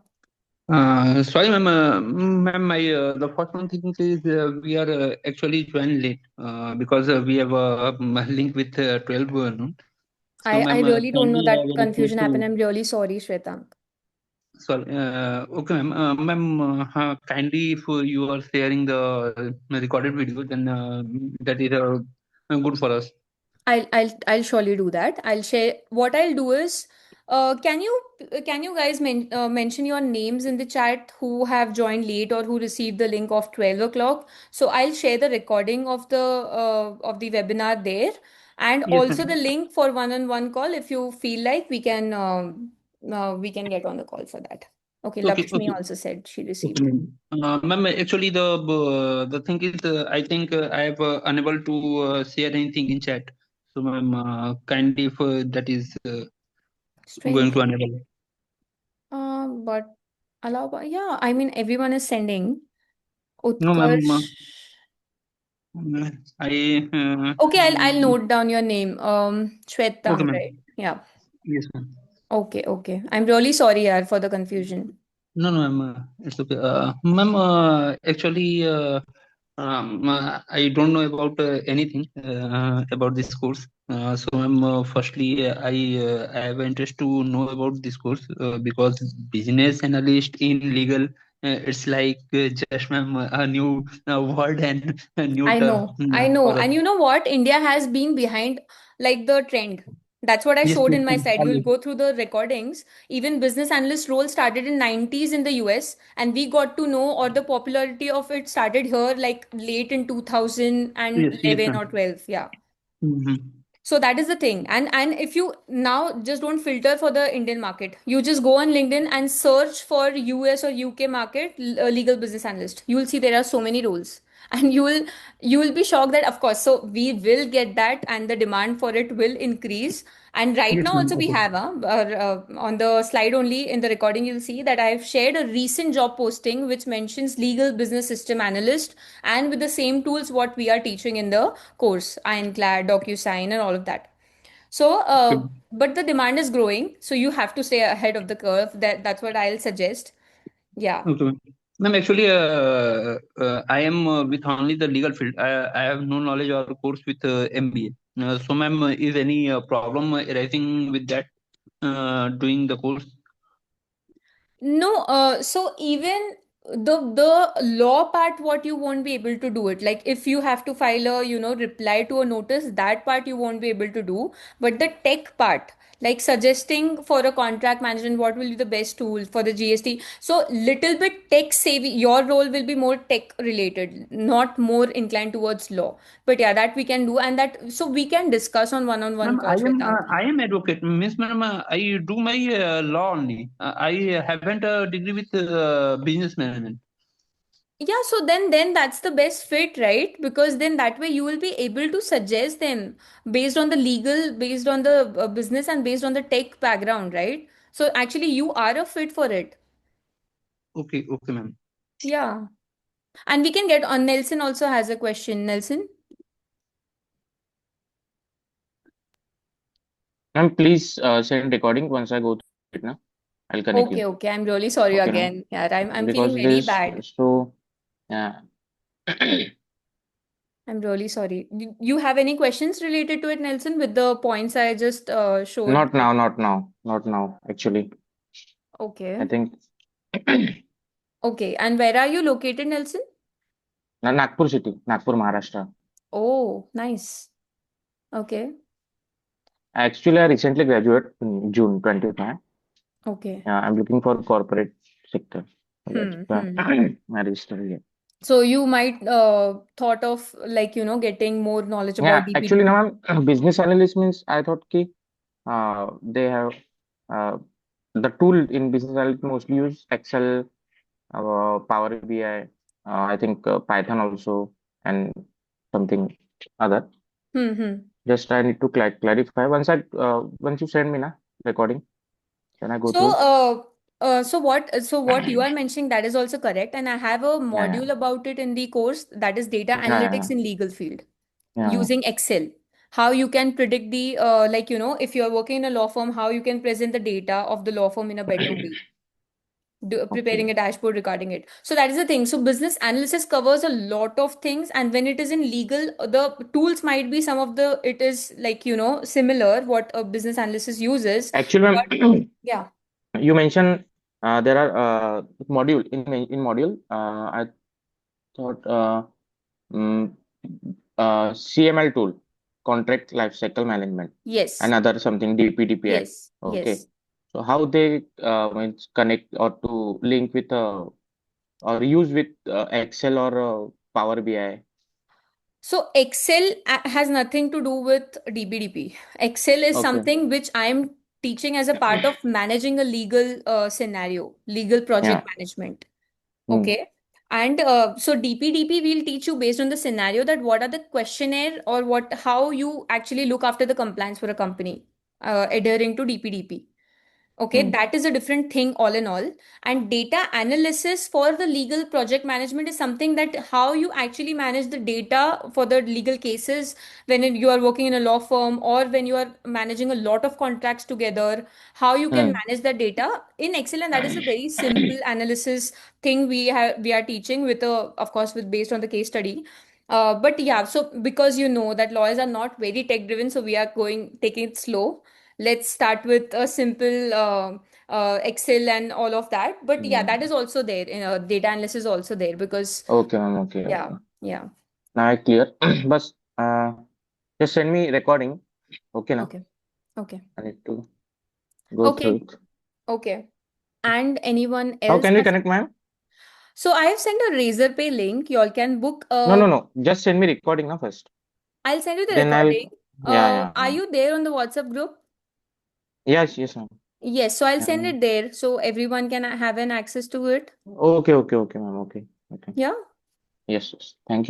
Sorry, ma'am. Ma'am, my the first one thing is we are actually joined late because we have a link with 12 noon. So, I ma'am, really don't know kindly I that will request confusion happened. to I'm really sorry, Shwetank. sorry. Okay, ma'am. Ma'am, kindly if you are sharing the recorded video, then that is good for us. I'll surely do that. I'll share. What I'll do is, can you guys mention your names in the chat who have joined late or who received the link of 12 o'clock? So I'll share the recording of the webinar there, and Yes, also the ma'am. link for one-on-one call. If you feel like we can get on the call for that. Okay, Okay, Lakshmi okay. also said she Okay, received. ma'am. Ma'am, actually, the thing is, I think I have unable to share anything in chat. So, ma'am, kindly if that is going Strange. to enable. But allow, yeah, I mean everyone is sending. No, ma'am. Utkarsh. I Okay, I'll note down your name. okay, Shwetang, ma'am. right? Yeah. Yes, ma'am. Okay, okay. I'm really sorry, yaar, for the confusion. No, no, ma'am. It's okay. Ma'am, actually, I don't know about anything about this course. So, ma'am, firstly, I have interest to know about this course because business analyst in legal, it's like just, ma'am, a new word and a new I term know, I know. for us. And you know what? India has been behind like the trend. That's what I Yes, showed yes, in my ma'am. slide. You'll Always. go through the recordings. Even business analyst role started in 90s in the US, and we got to know, or the popularity of it started here like late in Yes, yes, 2011 ma'am. or 12. Yeah. Mm-hmm. So that is the thing. And if you now just don't filter for the Indian market, you just go on LinkedIn and search for US or UK market legal business analyst. You will see there are so many roles. And you will be shocked that of course, so we will get that, and the demand for it will increase. And right Yes, now ma'am. also we Okay. have on the slide only in the recording you'll see that I've shared a recent job posting which mentions legal business system analyst, and with the same tools what we are teaching in the course, Ironclad, DocuSign, and all of that. So, Okay. but the demand is growing, so you have to stay ahead of the curve. That's what I'll suggest. Yeah. Okay, ma'am. Ma'am, actually, I am with only the legal field. I have no knowledge or course with MBA. So, ma'am, is any problem arising with that doing the course? No, so even the law part, what you won't be able to do it. Like if you have to file a, reply to a notice, that part you won't be able to do. But the tech part, like suggesting for a contract management, what will be the best tool for the GST. So little bit tech savvy, your role will be more tech related, not more inclined towards law. But yeah, that we can do, and that so we can discuss on one-on-one Ma'am, call, Shwetank. I am advocate. Miss, ma'am, I do my law only. I haven't a degree with business management. Yeah, so then that's the best fit, right? Because then that way you will be able to suggest them based on the legal, based on the business, and based on the tech background, right? So actually you are a fit for it. Okay, okay, ma'am. Yeah. And we can get on. Nelson also has a question. Nelson? Ma'am, please send recording once I go through it now. I'll connect Okay, you. okay. I'm really sorry Okay, now. again. Yeah, I'm feeling Because very this, bad. so, yeah. I'm really sorry. You have any questions related to it, Nelson, with the points I just showed? Not now, not now, actually. I Okay. think Okay. And where are you located, Nelson? Nagpur city, Nagpur, Maharashtra. Oh, nice. Okay. Actually, I recently graduated in June 25. Okay. I'm looking for corporate sector. That's why Hmm. I registered here. So you might thought of like, getting more knowledge about Yeah, actually, DPDP. now I'm business analyst means I thought ki they have uh, the tool in business analyst mostly use Excel, Power BI, I think Python also, and something other. Hmm. Just I need to clarify. Once you send me na recording, then I go So, through it. so what you are mentioning, that is also correct. And I have a Yeah, module about it in the course, that is data yeah, yeah, analytics yeah, in legal field yeah. using Excel. How you can predict the like, if you are working in a law firm, how you can present the data of the law firm in a better way. Okay. Preparing a dashboard regarding it. So that is the thing. So business analysis covers a lot of things, and when it is in legal, the tools might be some of the it is like similar what a business analysis uses, Actually, but ma'am, yeah. you mentioned there are module in module. I thought mm, CML tool, contract lifecycle management, Yes, another something DPDP Act. yes, Okay. yes. So how they means connect or to link with or use with Excel or Power BI. So Excel has nothing to do with DBDP. Excel is Okay. something which I'm teaching as a part of managing a legal scenario, legal Yeah. project management. Hmm. Okay. And so DPDP will teach you based on the scenario that what are the questionnaire or how you actually look after the compliance for a company adhering to DPDP. Okay, Hmm. that is a different thing all in all. And data analysis for the legal project management is something that how you actually manage the data for the legal cases when you are working in a law firm or when you are managing a lot of contracts together, how you can Hmm. manage the data in Excel. And that is a very simple analysis thing we are teaching with of course with based on the case study. But yeah, so because that lawyers are not very tech driven, so we are taking it slow. Let's start with a simple Excel and all of that. But yeah, that Hmm. is also there. Data analysis is also there because Okay, ma'am. Okay, yeah, okay. yeah. Now I clear. But just send me recording. Okay, now Okay, okay, I need to go through okay, it. okay. And anyone How else can we has? connect, ma'am? So I have sent a Razorpay link. You all can book. No, no, no. Just send me recording now first. I'll send you the Then I'll. recording. Yeah, yeah, Are yeah. you there on the WhatsApp group? Yes, yes, ma'am. Yes. So I'll send Um, it there so everyone can have an access to it. okay, okay, okay, ma'am. Okay, okay. Yeah. Yes, yes. Thank you.